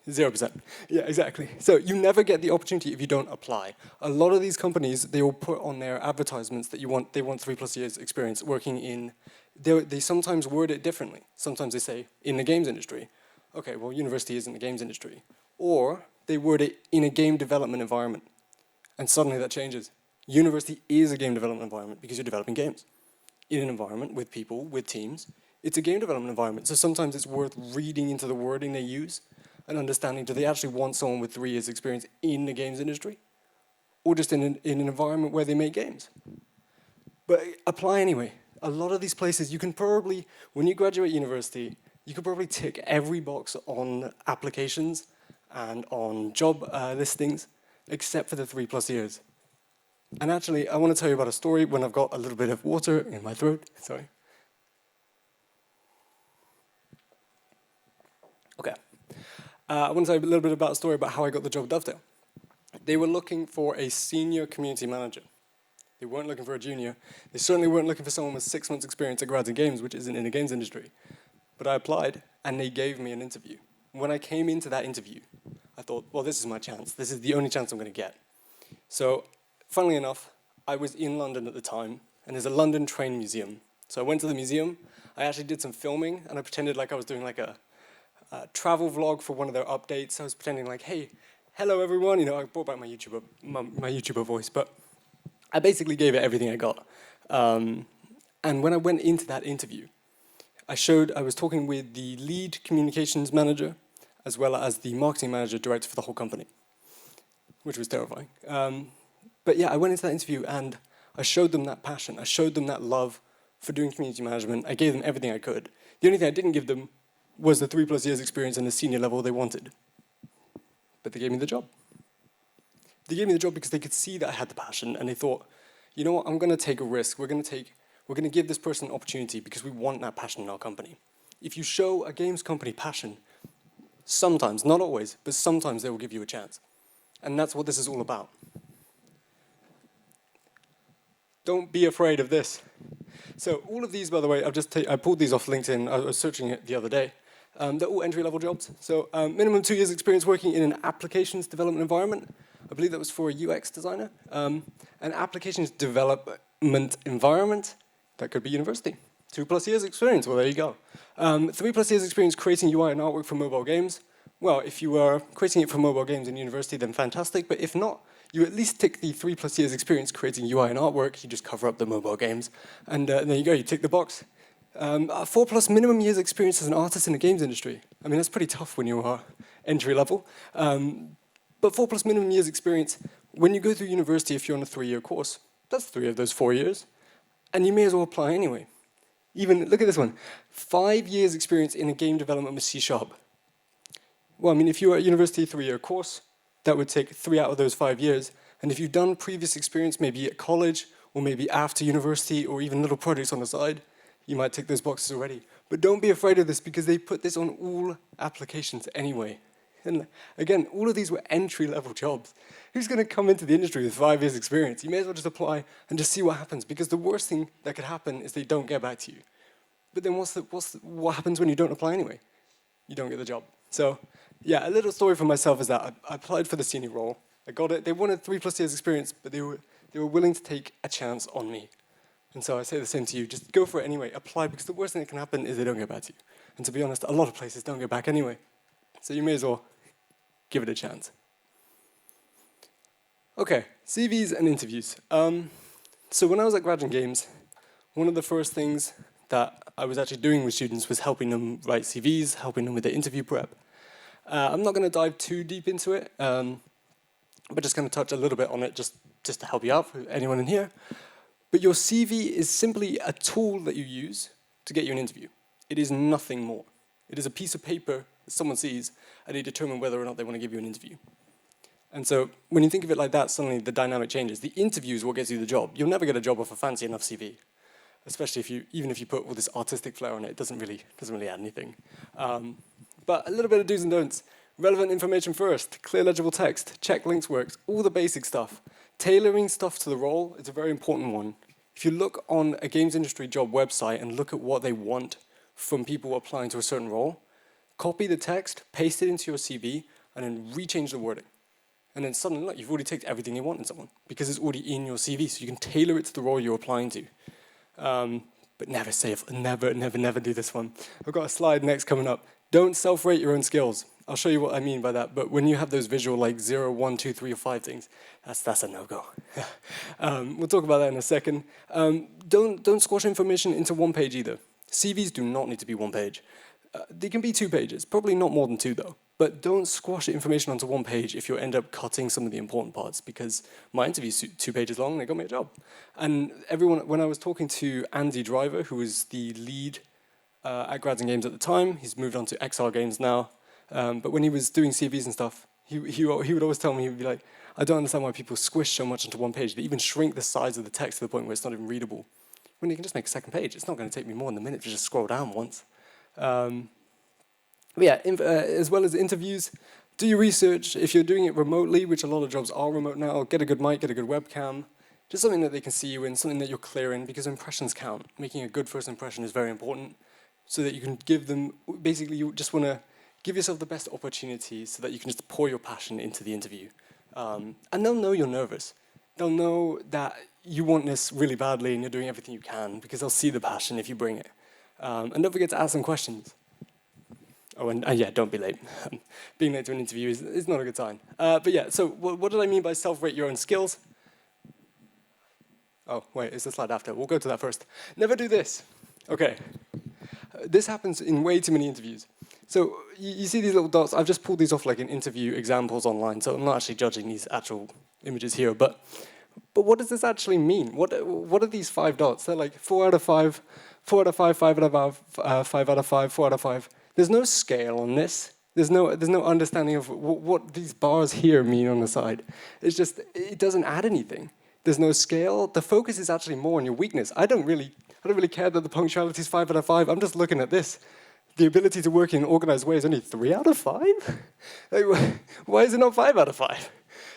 S2: 0%. Yeah, exactly. So you never get the opportunity if you don't apply. A lot of these companies, they will put on their advertisements that they want 3+ years experience working in, they sometimes word it differently. Sometimes they say, in the games industry. Okay, well, university isn't the games industry. Or they word it in a game development environment. And suddenly that changes. University is a game development environment because you're developing games. In an environment with people, with teams, it's a game development environment. So sometimes it's worth reading into the wording they use and understanding, do they actually want someone with 3 years experience in the games industry? Or just in an environment where they make games? But apply anyway. A lot of these places, you can probably, when you graduate university, you can probably tick every box on applications and on job listings, except for the 3+ years. And actually, I want to tell you about a story when I've got a little bit of water in my throat. Sorry. Okay. I want to tell you a little bit about a story about how I got the job at Dovetail. They were looking for a senior community manager. They weren't looking for a junior. They certainly weren't looking for someone with 6 months experience at Grads and Games, which isn't in the games industry. But I applied, and they gave me an interview. When I came into that interview, I thought, well, this is my chance. This is the only chance I'm going to get. So, funnily enough, I was in London at the time, and there's a London train museum. So I went to the museum. I actually did some filming, and I pretended like I was doing like a travel vlog for one of their updates. I was pretending like, hey, hello everyone. You know, I brought back my YouTuber voice, but I basically gave it everything I got. And when I went into that interview, I was talking with the lead communications manager, as well as the marketing manager director for the whole company, which was terrifying. But yeah, I went into that interview and I showed them that passion. I showed them that love for doing community management. I gave them everything I could. The only thing I didn't give them was the 3+ years experience and the senior level they wanted. But they gave me the job. They gave me the job because they could see that I had the passion, and they thought, you know what, I'm going to take a risk. We're going to give this person an opportunity because we want that passion in our company. If you show a games company passion, sometimes, not always, but sometimes they will give you a chance. And that's what this is all about. Don't be afraid of this. So all of these, by the way, I pulled these off LinkedIn. I was searching it the other day. They're all entry-level jobs. So minimum 2 years experience working in an applications development environment. I believe that was for a UX designer. An applications development environment, that could be university. 2+ years experience, well, there you go. 3+ years experience creating UI and artwork for mobile games. Well, if you are creating it for mobile games in university, then fantastic. But if not, you at least tick the 3+ years experience creating UI and artwork. You just cover up the mobile games. And there you go, you tick the box. 4+ minimum years experience as an artist in the games industry. I mean, that's pretty tough when you are entry level. But 4+ minimum years experience, when you go through university, if you're on a 3-year course, that's 3 of those 4 years. And you may as well apply anyway. Even, look at this one, 5 years experience in a game development with C#. Well, I mean, if you were at university 3-year course, that would take 3 out of those 5 years. And if you've done previous experience, maybe at college, or maybe after university, or even little projects on the side, you might tick those boxes already. But don't be afraid of this, because they put this on all applications anyway. And again, all of these were entry-level jobs. Who's going to come into the industry with 5 years experience? You may as well just apply and just see what happens, because the worst thing that could happen is they don't get back to you. But then what happens when you don't apply anyway? You don't get the job. So yeah, a little story for myself is that I applied for the senior role. I got it. They wanted 3+ years experience, but they were willing to take a chance on me. And so I say the same to you. Just go for it anyway. Apply, because the worst thing that can happen is they don't get back to you. And to be honest, a lot of places don't get back anyway. So you may as well give it a chance. Okay, CVs and interviews. So when I was at Grads and Games, one of the first things that I was actually doing with students was helping them write CVs, helping them with their interview prep. I'm not going to dive too deep into it, but just going to touch a little bit on it just to help you out, for anyone in here. But your CV is simply a tool that you use to get you an interview. It is nothing more. It is a piece of paper that someone sees, and they determine whether or not they want to give you an interview. And so when you think of it like that, suddenly the dynamic changes. The interview is what gets you the job. You'll never get a job off a fancy enough CV, especially even if you put all this artistic flair on it. It doesn't really add anything. But a little bit of do's and don'ts. Relevant information first, clear legible text, check links works, all the basic stuff. Tailoring stuff to the role is a very important one. If you look on a games industry job website and look at what they want from people applying to a certain role, copy the text, paste it into your CV, and then rechange the wording. And then suddenly, look, you've already taken everything you want in someone because it's already in your CV, so you can tailor it to the role you're applying to. But never never do this one. I've got a slide next coming up. Don't self-rate your own skills. I'll show you what I mean by that, but when you have those visual like 0, 1, 2, 3, or 5 things, that's a no-go. We'll talk about that in a second. Don't squash information into one page either. CVs do not need to be one page. They can be 2 pages, probably not more than 2 though. But don't squash information onto one page if you end up cutting some of the important parts, because my interview's 2 pages long and they got me a job. And everyone, when I was talking to Andy Driver, who was the lead at Grads and Games at the time, he's moved on to XR Games now, but when he was doing CVs and stuff, he would always tell me, he would be like, I don't understand why people squish so much into one page. They even shrink the size of the text to the point where it's not even readable. When you can just make a second page, it's not going to take me more than a minute to just scroll down once. But yeah, as well as interviews, do your research. If you're doing it remotely, which a lot of jobs are remote now, get a good mic, get a good webcam. Just something that they can see you in, something that you're clear in, because impressions count. Making a good first impression is very important, so that you can give them, basically you just want to give yourself the best opportunity so that you can just pour your passion into the interview. And they'll know you're nervous. They'll know that you want this really badly and you're doing everything you can, because they'll see the passion if you bring it. And don't forget to ask them questions. Oh, and yeah, don't be late. Being late to an interview is not a good sign. But yeah, so what did I mean by self-rate your own skills? Oh, wait, it's the slide after. We'll go to that first. Never do this. Okay. This happens in way too many interviews. So you see these little dots. I've just pulled these off like in interview examples online, so I'm not actually judging these actual images here. But what does this actually mean? What are these 5 dots? They're like 4 out of 5, 4 out of 5, 5 out of 5, 5 out of 5, 4 out of 5. There's no scale on this. There's no understanding of what these bars here mean on the side. It's just, it doesn't add anything. There's no scale. The focus is actually more on your weakness. I don't really care that the punctuality is 5 out of 5. I'm just looking at this. The ability to work in an organized way is only 3 out of 5? Like, why is it not 5 out of 5?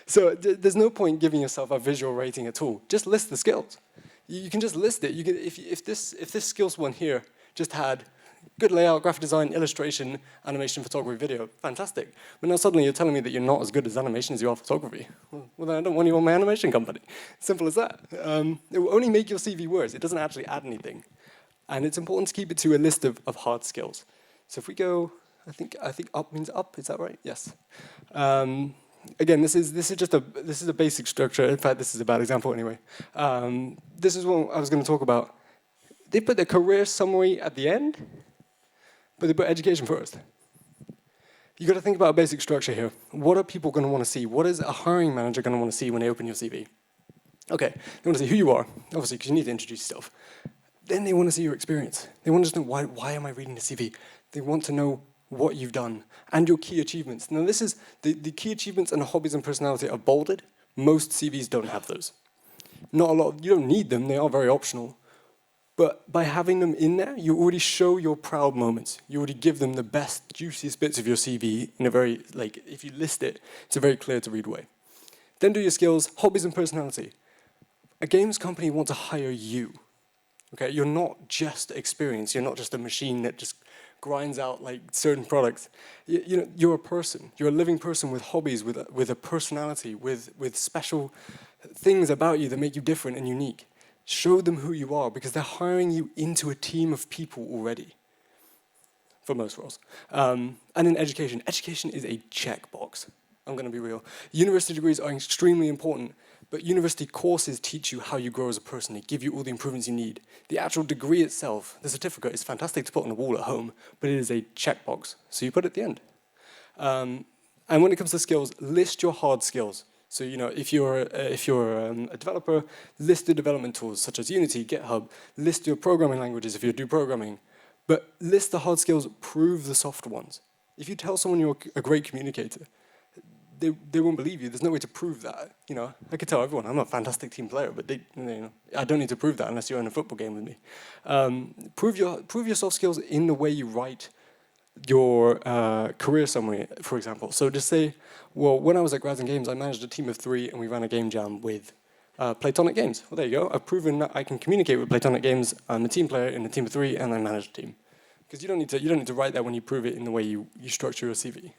S2: So there's no point giving yourself a visual rating at all. Just list the skills. You can just list it. You can, if this skills one here just had good layout, graphic design, illustration, animation, photography, video, fantastic. But now suddenly you're telling me that you're not as good as animation as you are photography. Well, then I don't want you on my animation company. Simple as that. It will only make your CV worse. It doesn't actually add anything. And it's important to keep it to a list of hard skills. So if we go, I think up means up. Is that right? Yes. Again, this is a basic structure. In fact, this is a bad example anyway. This is what I was going to talk about. They put their career summary at the end, but they put education first. You got to think about a basic structure here. What are people going to want to see? What is a hiring manager going to want to see when they open your CV? Okay, they want to see who you are, obviously, because you need to introduce yourself. Then they want to see your experience. They want to just know, why am I reading the CV? They want to know what you've done and your key achievements. Now, this is the key achievements and hobbies and personality are bolded. Most CVs don't have those. Not a lot. You don't need them. They are very optional. But by having them in there, you already show your proud moments. You already give them the best, juiciest bits of your CV in a very, like, if you list it, it's a very clear to read way. Then do your skills, hobbies and personality. A games company wants to hire you. Okay, you're not just experience. You're not just a machine that just grinds out like certain products. You know, you're a person. You're a living person with hobbies, with a personality, with special things about you that make you different and unique. Show them who you are, because they're hiring you into a team of people already, for most roles. And in education is a checkbox. I'm going to be real. University degrees are extremely important, but university courses teach you how you grow as a person. They give you all the improvements you need. The actual degree itself, the certificate, is fantastic to put on the wall at home, but it is a checkbox, so you put it at the end. And when it comes to skills, list your hard skills. So, you know, if you're a developer, list the development tools such as Unity, GitHub. List your programming languages if you do programming. But list the hard skills, prove the soft ones. If you tell someone you're a great communicator, they won't believe you. There's no way to prove that. You know, I could tell everyone I'm a fantastic team player, but I don't need to prove that unless you're in a football game with me. Prove your soft skills in the way you write your career summary, for example. So just say, well, when I was at Grads and Games, I managed a team of 3 and we ran a game jam with Platonic Games. Well, there you go. I've proven that I can communicate with Platonic Games. I'm a team player in a team of 3 and I managed a team. because you don't need to write that when you prove it in the way you structure your CV.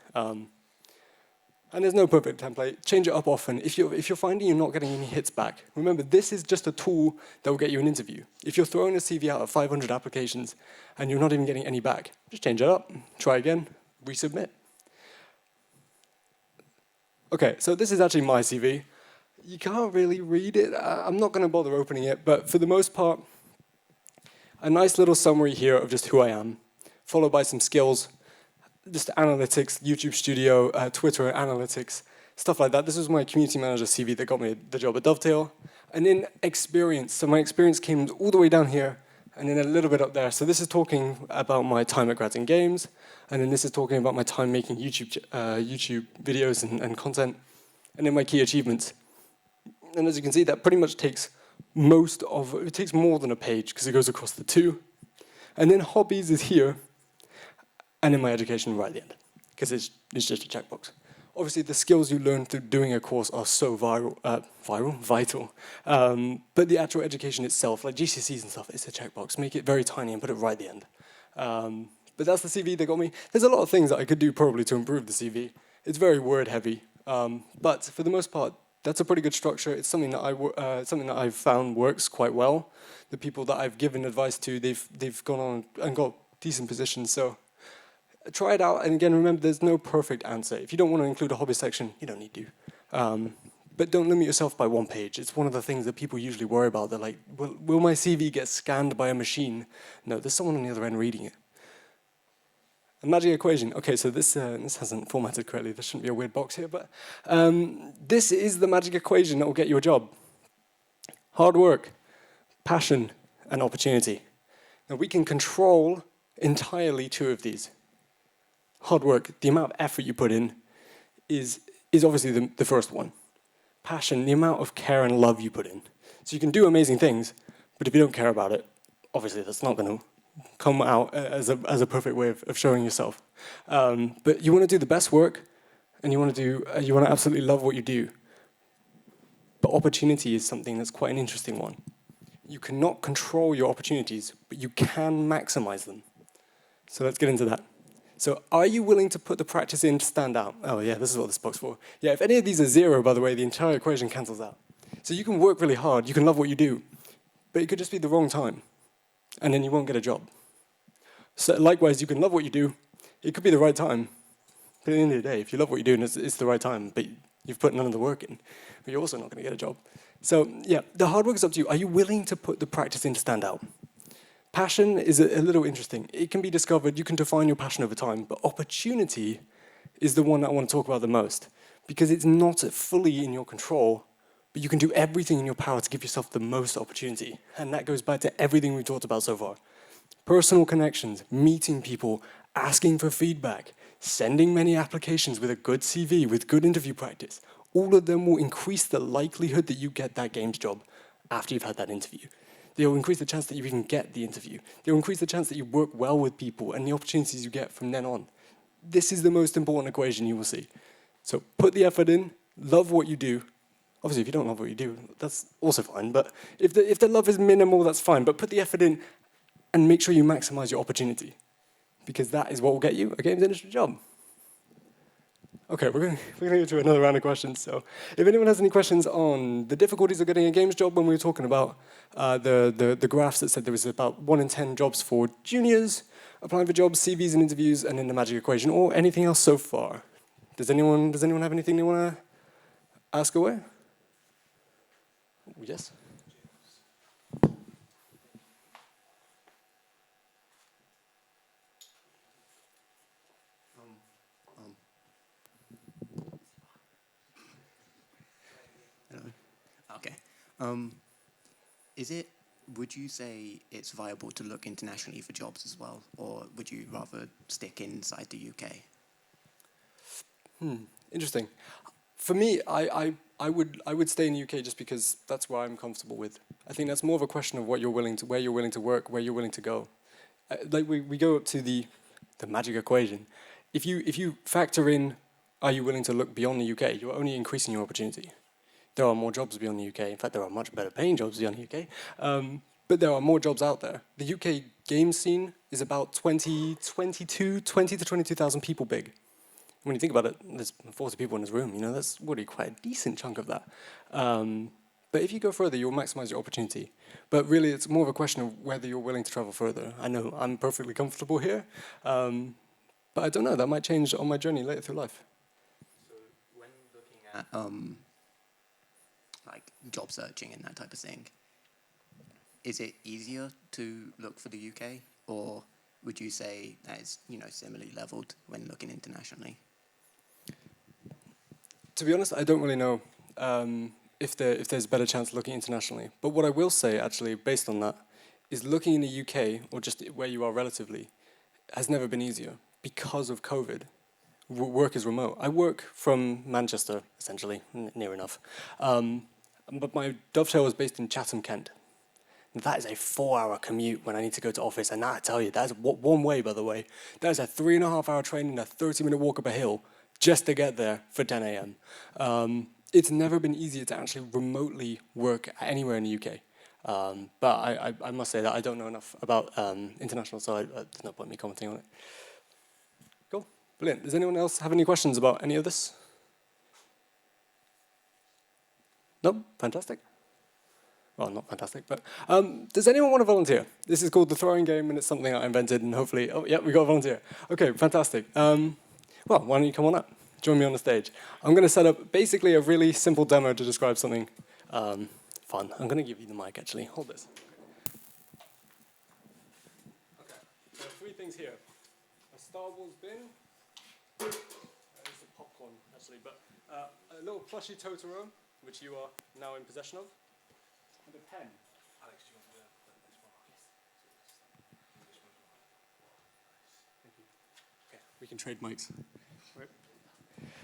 S2: And there's no perfect template. Change it up often. If you're finding you're not getting any hits back, remember this is just a tool that will get you an interview. If you're throwing a CV out of 500 applications and you're not even getting any back, just change it up, try again, resubmit. Okay, so this is actually my CV. You can't really read it. I'm not going to bother opening it, but for the most part, a nice little summary here of just who I am, followed by some skills, just analytics, YouTube Studio, Twitter analytics, stuff like that. This was my community manager CV that got me the job at Dovetail. And then experience. So my experience came all the way down here, and then a little bit up there. So this is talking about my time at Grads and Games, and then this is talking about my time making YouTube videos and content, and then my key achievements. And as you can see, that pretty much takes it takes more than a page because it goes across the two. And then hobbies is here, and then my education right at the end, because it's just a checkbox. Obviously, the skills you learn through doing a course are so vital. But the actual education itself, like GCSEs and stuff, it's a checkbox. Make it very tiny and put it right at the end. But that's the CV that got me. There's a lot of things that I could do probably to improve the CV. It's very word heavy, but for the most part, that's a pretty good structure. It's something that I've found works quite well. The people that I've given advice to, they've gone on and got decent positions. So try it out. And again, remember, there's no perfect answer. If you don't want to include a hobby section, you don't need to. But don't limit yourself by one page. It's one of the things that people usually worry about. They're like, will my CV get scanned by a machine? No, there's someone on the other end reading it. A magic equation. Okay, so this hasn't formatted correctly. There shouldn't be a weird box here, but this is the magic equation that will get you a job. Hard work, passion, and opportunity. Now we can control entirely two of these. Hard work, the amount of effort you put in, is obviously the first one. Passion, the amount of care and love you put in. So you can do amazing things, but if you don't care about it, obviously that's not going to come out as a perfect way of showing yourself. But you want to do the best work, and you want to absolutely love what you do. But opportunity is something that's quite an interesting one. You cannot control your opportunities, but you can maximize them. So let's get into that. So are you willing to put the practice in to stand out? Oh yeah, this is what this box for. Yeah, if any of these are 0, by the way, the entire equation cancels out. So you can work really hard, you can love what you do, but it could just be the wrong time, and then you won't get a job. So likewise, you can love what you do, it could be the right time, but at the end of the day, if you love what you do and it's the right time, but you've put none of the work in, but you're also not going to get a job. So yeah, the hard work is up to you. Are you willing to put the practice in to stand out? Passion is a little interesting. It can be discovered, you can define your passion over time, but opportunity is the one that I want to talk about the most, because it's not fully in your control, but you can do everything in your power to give yourself the most opportunity. And that goes back to everything we've talked about so far. Personal connections, meeting people, asking for feedback, sending many applications with a good CV, with good interview practice. All of them will increase the likelihood that you get that games job after you've had that interview. They'll increase the chance that you even get the interview. They'll increase the chance that you work well with people and the opportunities you get from then on. This is the most important equation you will see. So put the effort in, love what you do. Obviously, if you don't love what you do, that's also fine. But if the love is minimal, that's fine. But put the effort in and make sure you maximize your opportunity, because that is what will get you a games industry job. Okay, we're going to go to another round of questions. So if anyone has any questions on the difficulties of getting a games job, when we were talking about the graphs that said there was about 1 in 10 jobs for juniors, applying for jobs, CVs and interviews, and then the magic equation, or anything else so far. Does anyone have anything they want to ask away? Yes?
S4: Okay. Would you say it's viable to look internationally for jobs as well, or would you rather stick inside the UK?
S2: Interesting. For me, I would stay in the UK just because that's where I'm comfortable with. I think that's more of a question of where you're willing to work, where you're willing to go. Like we go up to the magic equation. If you factor in, are you willing to look beyond the UK? You're only increasing your opportunity. There are more jobs beyond the UK. In fact, there are much better paying jobs beyond the UK. but there are more jobs out there. The UK game scene is about 20 to 22,000 people big. When you think about it, there's 40 people in this room, you know, that's really quite a decent chunk of that. But if you go further, you'll maximize your opportunity. But really, it's more of a question of whether you're willing to travel further. I know I'm perfectly comfortable here, but I don't know, that might change on my journey later through life.
S4: So when looking at like job searching and that type of thing, is it easier to look for the UK, or would you say that it's, you know, similarly leveled when looking internationally?
S2: To be honest, I don't really know if there's a better chance of looking internationally. But what I will say, actually, based on that, is looking in the UK, or just where you are relatively, has never been easier because of COVID. Work is remote. I work from Manchester, essentially, near enough. But my dovetail is based in Chatham, Kent. That is a 4-hour commute when I need to go to office. And I tell you, that's one way, by the way. That is a 3.5-hour train and a 30-minute walk up a hill just to get there for 10 a.m. It's never been easier to actually remotely work anywhere in the UK. But I must say that I don't know enough about international, so there's no point in me commenting on it. Cool, brilliant. Does anyone else have any questions about any of this? No? Fantastic. Well, not fantastic, but does anyone want to volunteer? This is called the throwing game, and it's something I invented, and hopefully, oh, yeah, we got a volunteer. Okay, fantastic. Well, why don't you come on up? Join me on the stage. I'm going to set up basically a really simple demo to describe something fun. I'm going to give you the mic, actually. Hold this. Okay, there are 3 things here. A Star Wars bin. It's a popcorn, actually, but a little plushy Totoro, which you are now in possession of. And a pen. Alex, do you want to do this one? Yes. Thank you. Okay, we can trade mics. Right.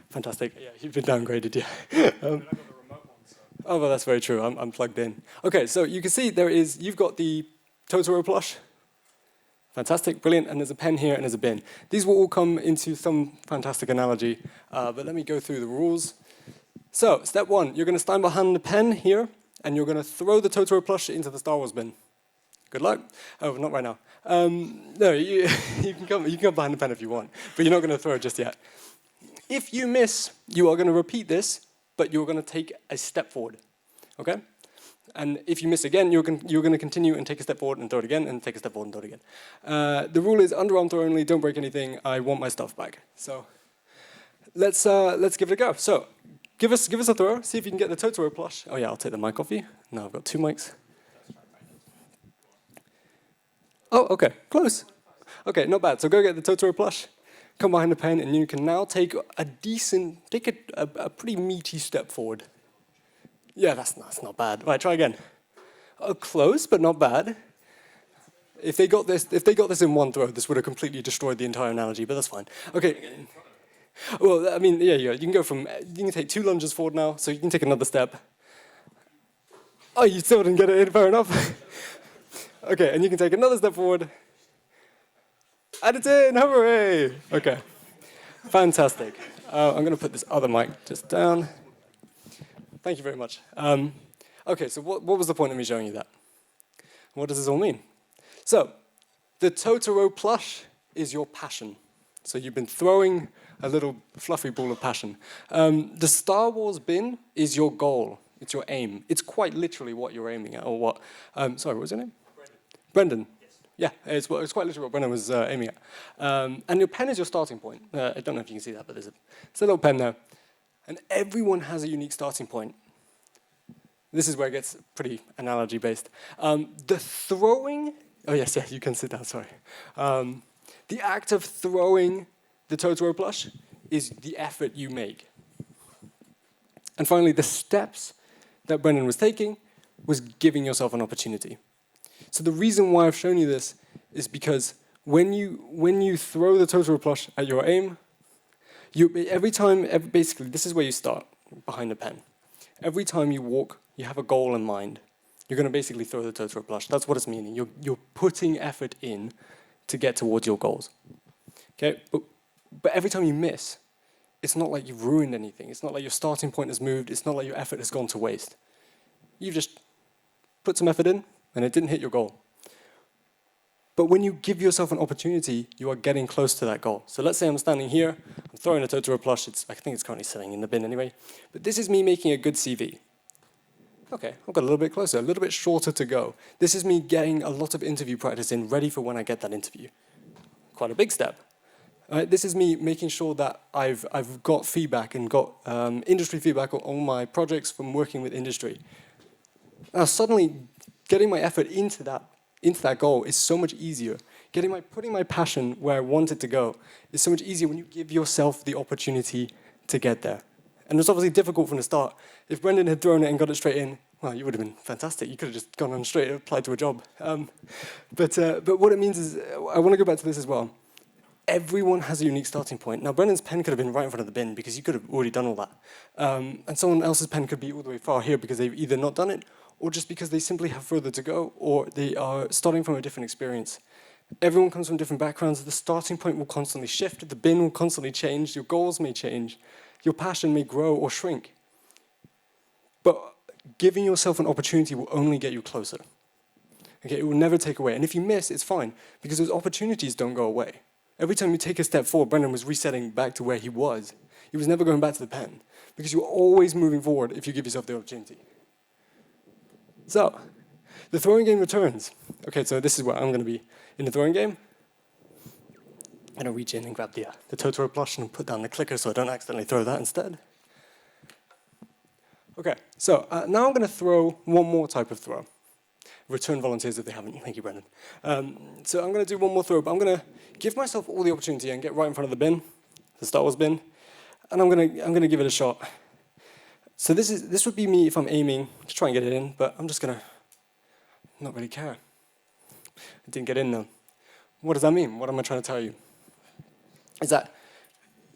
S2: Fantastic. Yeah, you've been downgraded, yeah. I got the remote one, so. Oh, well, that's very true. I'm plugged in. Okay, so you can see you've got the Totoro plush. Fantastic, brilliant, and there's a pen here and there's a bin. These will all come into some fantastic analogy, but let me go through the rules. So, step 1, you're going to stand behind the pen here, and you're going to throw the Totoro plush into the Star Wars bin. Good luck. Oh, not right now. No, you can come behind the pen if you want, but you're not going to throw it just yet. If you miss, you are going to repeat this, but you're going to take a step forward. Okay? And if you miss again, you're going to continue and take a step forward and throw it again, and take a step forward and throw it again. The rule is underarm throw only. Don't break anything. I want my stuff back. So let's give it a go. So give us a throw. See if you can get the Totoro plush. Oh yeah, I'll take the mic off you. Now I've got 2 mics. Oh, okay, close. Okay, not bad. So go get the Totoro plush. Come behind the pen, and you can now take a pretty meaty step forward. Yeah, that's not bad. Right, try again. Oh, close, but not bad. If they got this in one throw, this would have completely destroyed the entire analogy, but that's fine. Okay. Well, I mean, yeah, you can take 2 lunges forward now, so you can take another step. Oh, you still didn't get it in, fair enough. Okay, and you can take another step forward. And it's in, hooray! Okay, fantastic. I'm going to put this other mic just down. Thank you very much. Okay, so what was the point of me showing you that? What does this all mean? So, the Totoro plush is your passion. So you've been throwing a little fluffy ball of passion. The Star Wars bin is your goal. It's your aim. It's quite literally what you're aiming at, or what... sorry, what was your name? Brendan. Yeah, it's quite literally what Brendan was aiming at. And your pen is your starting point. I don't know if you can see that, but there's a little pen there. And everyone has a unique starting point. This is where it gets pretty analogy-based. The throwing... Oh, yes, you can sit down, sorry. The act of throwing the Totoro plush is the effort you make. And finally, the steps that Brendan was taking was giving yourself an opportunity. So the reason why I've shown you this is because when you throw the Totoro plush at your aim, basically, this is where you start, behind the pen. Every time you walk, you have a goal in mind. You're going to basically throw the Totoro plush. That's what it's meaning. You're putting effort in to get towards your goals. Okay, but every time you miss, it's not like you've ruined anything. It's not like your starting point has moved. It's not like your effort has gone to waste. You've just put some effort in, and it didn't hit your goal. But when you give yourself an opportunity, you are getting close to that goal. So let's say I'm standing here, I'm throwing a Totoro plush. I think it's currently sitting in the bin anyway. But this is me making a good CV. Okay, I've got a little bit closer, a little bit shorter to go. This is me getting a lot of interview practice in, ready for when I get that interview. Quite a big step. This is me making sure that I've got feedback and got industry feedback on all my projects from working with industry. Now suddenly, getting my effort into that goal is so much easier. Putting my passion where I want it to go is so much easier when you give yourself the opportunity to get there. And it's obviously difficult from the start. If Brendan had thrown it and got it straight in, well, you would have been fantastic. You could have just gone on straight and applied to a job. But what it means is, I want to go back to this as well. Everyone has a unique starting point. Now, Brendan's pen could have been right in front of the bin because you could have already done all that. And someone else's pen could be all the way far here because they've either not done it or just because they simply have further to go or they are starting from a different experience. Everyone comes from different backgrounds. The starting point will constantly shift. The bin will constantly change. Your goals may change. Your passion may grow or shrink. But giving yourself an opportunity will only get you closer. Okay, it will never take away. And if you miss, it's fine, because those opportunities don't go away. Every time you take a step forward, Brendan was resetting back to where he was. He was never going back to the pen, because you're always moving forward if you give yourself the opportunity. So, the throwing game returns. Okay, so this is where I'm going to be in the throwing game. I'm going to reach in and grab the Totoro plush and put down the clicker so I don't accidentally throw that instead. Okay, so now I'm going to throw one more type of throw. Return volunteers if they haven't. Thank you, Brendan. So I'm going to do one more throw, but I'm going to give myself all the opportunity and get right in front of the bin, the Star Wars bin, and I'm going to give it a shot. So this would be me if I'm aiming to try and get it in, but I'm just going to not really care. It didn't get in though. What does that mean? What am I trying to tell you? Is that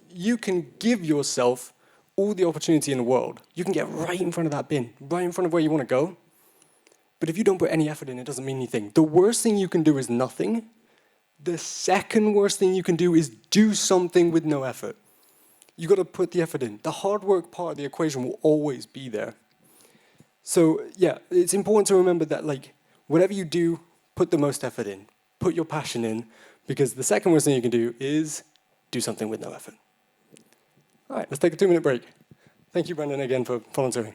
S2: you can give yourself all the opportunity in the world. You can get right in front of that bin, right in front of where you want to go. But if you don't put any effort in, it doesn't mean anything. The worst thing you can do is nothing. The second worst thing you can do is do something with no effort. You got to put the effort in. The hard work part of the equation will always be there. So yeah, it's important to remember that whatever you do, put the most effort in. Put your passion in, because the second worst thing you can do is do something with no effort. All right, let's take a 2-minute break. Thank you, Brendan, again for volunteering.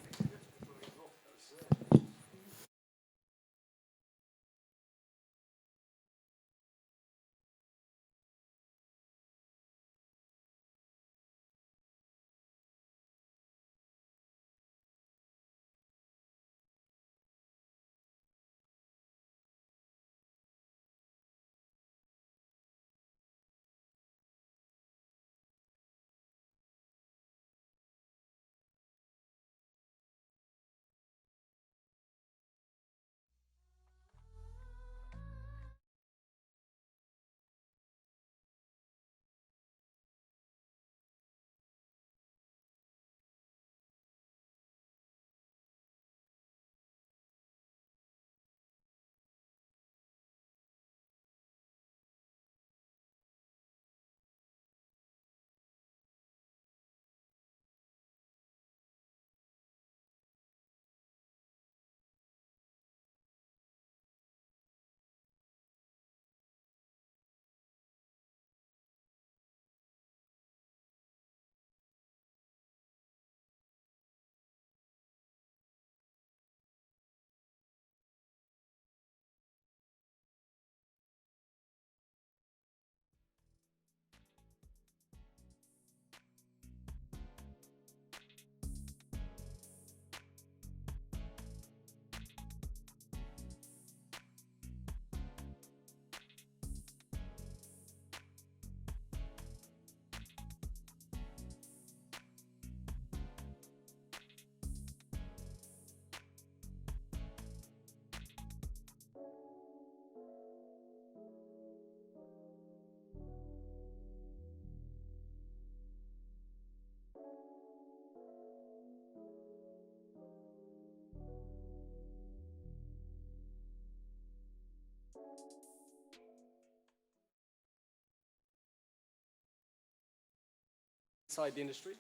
S2: Inside the industry.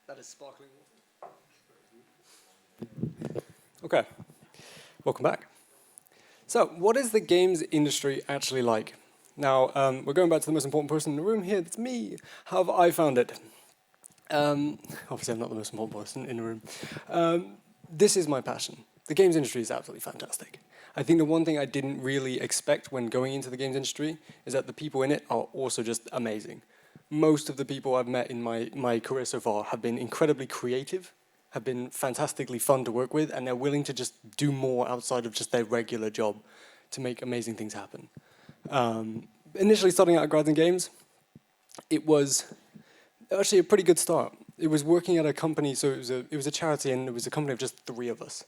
S2: That is sparkling water. Okay, welcome back. So, what is the games industry actually like? Now, we're going back to the most important person in the room here. It's me. How have I found it? Obviously, I'm not the most important person in the room. This is my passion. The games industry is absolutely fantastic. I think the one thing I didn't really expect when going into the games industry is that the people in it are also just amazing. Most of the people I've met in my career so far have been incredibly creative, have been fantastically fun to work with, and they're willing to just do more outside of just their regular job to make amazing things happen. Initially starting out at Grads and Games, it was actually a pretty good start. It was working at a company, so it was a charity, and it was a company of just 3 of us.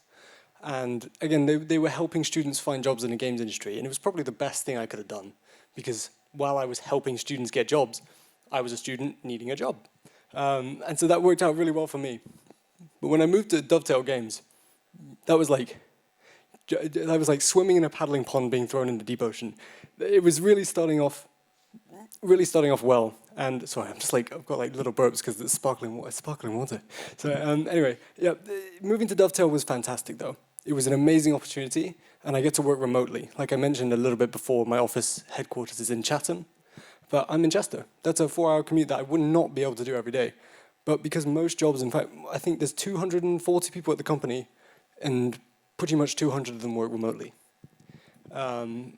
S2: And again, they were helping students find jobs in the games industry, and it was probably the best thing I could have done, because while I was helping students get jobs, I was a student needing a job. And so that worked out really well for me. But when I moved to Dovetail Games, that was like swimming in a paddling pond being thrown in the deep ocean. It was really starting off well. And sorry, I've got like little burps because it's sparkling water. So anyway, yeah, moving to Dovetail was fantastic though. It was an amazing opportunity, and I get to work remotely. Like I mentioned a little bit before, my office headquarters is in Chatham, but I'm in Chester. That's a 4-hour commute that I would not be able to do every day. But because most jobs, in fact, I think there's 240 people at the company, and pretty much 200 of them work remotely,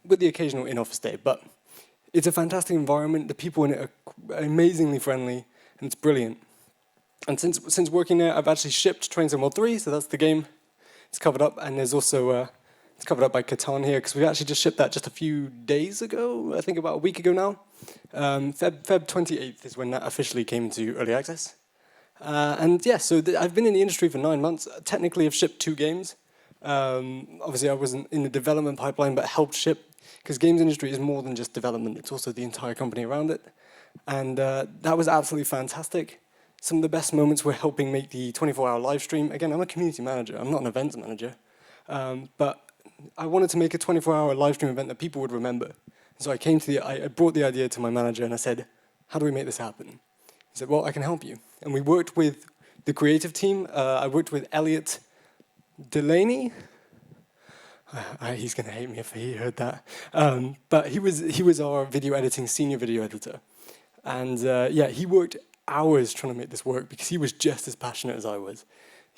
S2: with the occasional in-office day. But it's a fantastic environment. The people in it are amazingly friendly, and it's brilliant. And since working there, I've actually shipped Train Sim World 3, so that's the game. It's covered up, and there's also it's covered up by Catan here, because we actually just shipped that just a few days ago, I think about a week ago now. Feb 28th is when that officially came into early access. And yeah, so I've been in the industry for 9 months. Technically, I've shipped 2 games. Obviously, I wasn't in the development pipeline, but helped ship, because games industry is more than just development. It's also the entire company around it. And that was absolutely fantastic. Some of the best moments were helping make the 24-hour live stream. Again, I'm a community manager. I'm not an events manager. But I wanted to make a 24-hour live stream event that people would remember. So I brought the idea to my manager, and I said, how do we make this happen? He said, well, I can help you. And we worked with the creative team. I worked with Elliot Delaney. He's going to hate me if he heard that. But he was our senior video editor. And yeah, he worked hours trying to make this work because he was just as passionate as I was.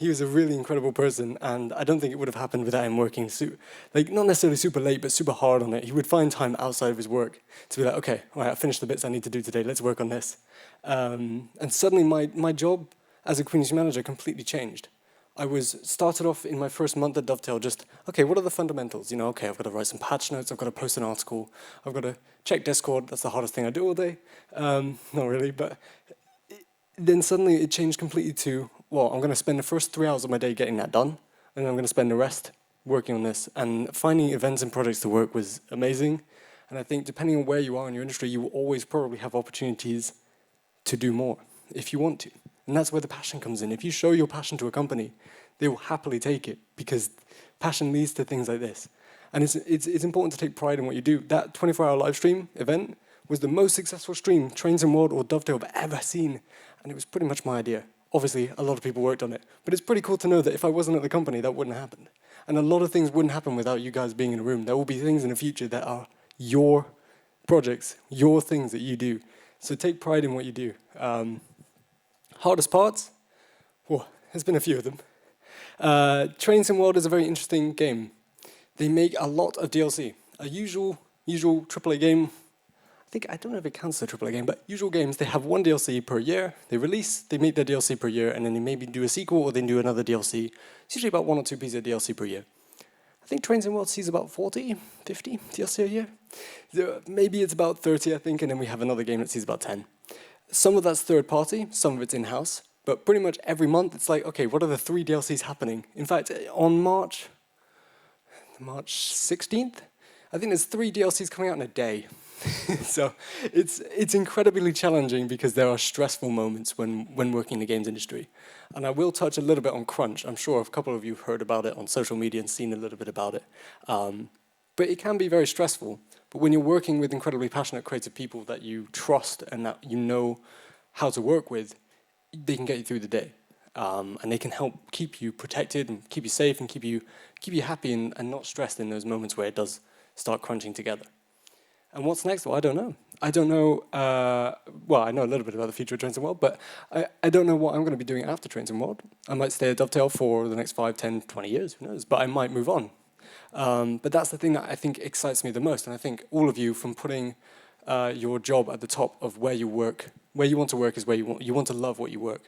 S2: He was a really incredible person, and I don't think it would have happened without him working, not necessarily super late, but super hard on it. He would find time outside of his work to be like, okay, all right, I finished the bits I need to do today, let's work on this. And suddenly my job as a community manager completely changed. I started off in my first month at Dovetail just, okay, what are the fundamentals? Okay, I've got to write some patch notes, I've got to post an article, I've got to check Discord, that's the hardest thing I do all day. Not really, but then suddenly it changed completely to, well, I'm going to spend the first 3 hours of my day getting that done, and then I'm going to spend the rest working on this. And finding events and projects to work was amazing. And I think depending on where you are in your industry, you will always probably have opportunities to do more if you want to. And that's where the passion comes in. If you show your passion to a company, they will happily take it, because passion leads to things like this. And it's important to take pride in what you do. That 24-hour live stream event was the most successful stream Train Sim World or Dovetail have ever seen. And it was pretty much my idea. Obviously, a lot of people worked on it. But it's pretty cool to know that if I wasn't at the company, that wouldn't have happened. And a lot of things wouldn't happen without you guys being in a room. There will be things in the future that are your projects, your things that you do. So take pride in what you do. Hardest parts? Well, there's been a few of them. Train Sim World is a very interesting game. They make a lot of DLC. A usual AAA game, I don't know if it counts as a AAA game, but usual games, they have 1 DLC per year. They make their DLC per year, and then they maybe do a sequel or they do another DLC. It's usually about 1 or 2 pieces of DLC per year. I think Train Sim World sees about 40, 50 DLC a year. Maybe it's about 30, I think, and then we have another game that sees about 10. Some of that's third party, some of it's in-house, but pretty much every month it's like, okay, what are the 3 DLCs happening? In fact, on March 16th, I think there's 3 DLCs coming out in a day. So it's incredibly challenging because there are stressful moments when working in the games industry. And I will touch a little bit on crunch. I'm sure a couple of you have heard about it on social media and seen a little bit about it. But it can be very stressful. But when you're working with incredibly passionate creative people that you trust and that you know how to work with, they can get you through the day. and they can help keep you protected and keep you safe and keep you happy and not stressed in those moments where it does start crunching together. And what's next? Well, I don't know. I don't know, well, I know a little bit about the future of Trains and World, but I don't know what I'm going to be doing after Trains and World. I might stay at Dovetail for the next 5, 10, 20 years, who knows, but I might move on. But that's the thing that I think excites me the most, and I think all of you, from putting your job at the top of where you work, where you want to work is where you want to love what you work.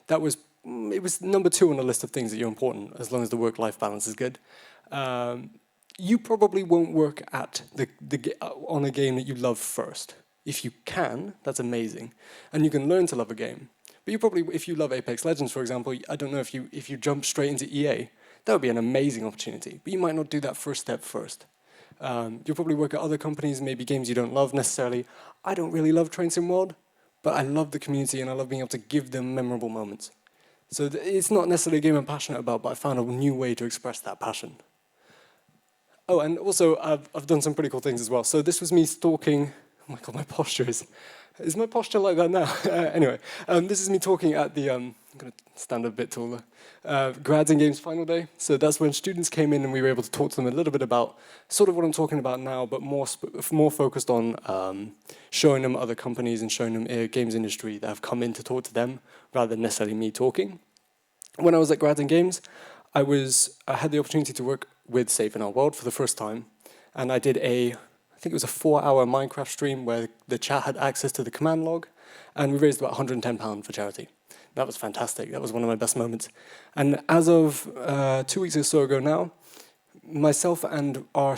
S2: It was number 2 on the list of things that are important, as long as the work-life balance is good. You probably won't work at on a game that you love first. If you can, that's amazing, and you can learn to love a game. But you probably, if you love Apex Legends, for example, I don't know if you jump straight into EA, that would be an amazing opportunity. But you might not do that first step first. You'll probably work at other companies, maybe games you don't love necessarily. I don't really love Train Sim World, but I love the community and I love being able to give them memorable moments. So it's not necessarily a game I'm passionate about, but I found a new way to express that passion. Oh, and also, I've done some pretty cool things as well. So this was me stalking, oh my God, my posture is my posture like that now? Anyway, this is me talking at the, I'm going to stand a bit taller, Grads and Games final day. So that's when students came in and we were able to talk to them a little bit about sort of what I'm talking about now, but more focused on showing them other companies and showing them games industry that have come in to talk to them, rather than necessarily me talking. When I was at Grads and Games, I had the opportunity to work with Safe in Our World for the first time, and I did I think it was a 4-hour Minecraft stream where the chat had access to the command log, and we raised about £110 for charity. That was fantastic. That was one of my best moments. And as of 2 weeks or so ago now, myself and our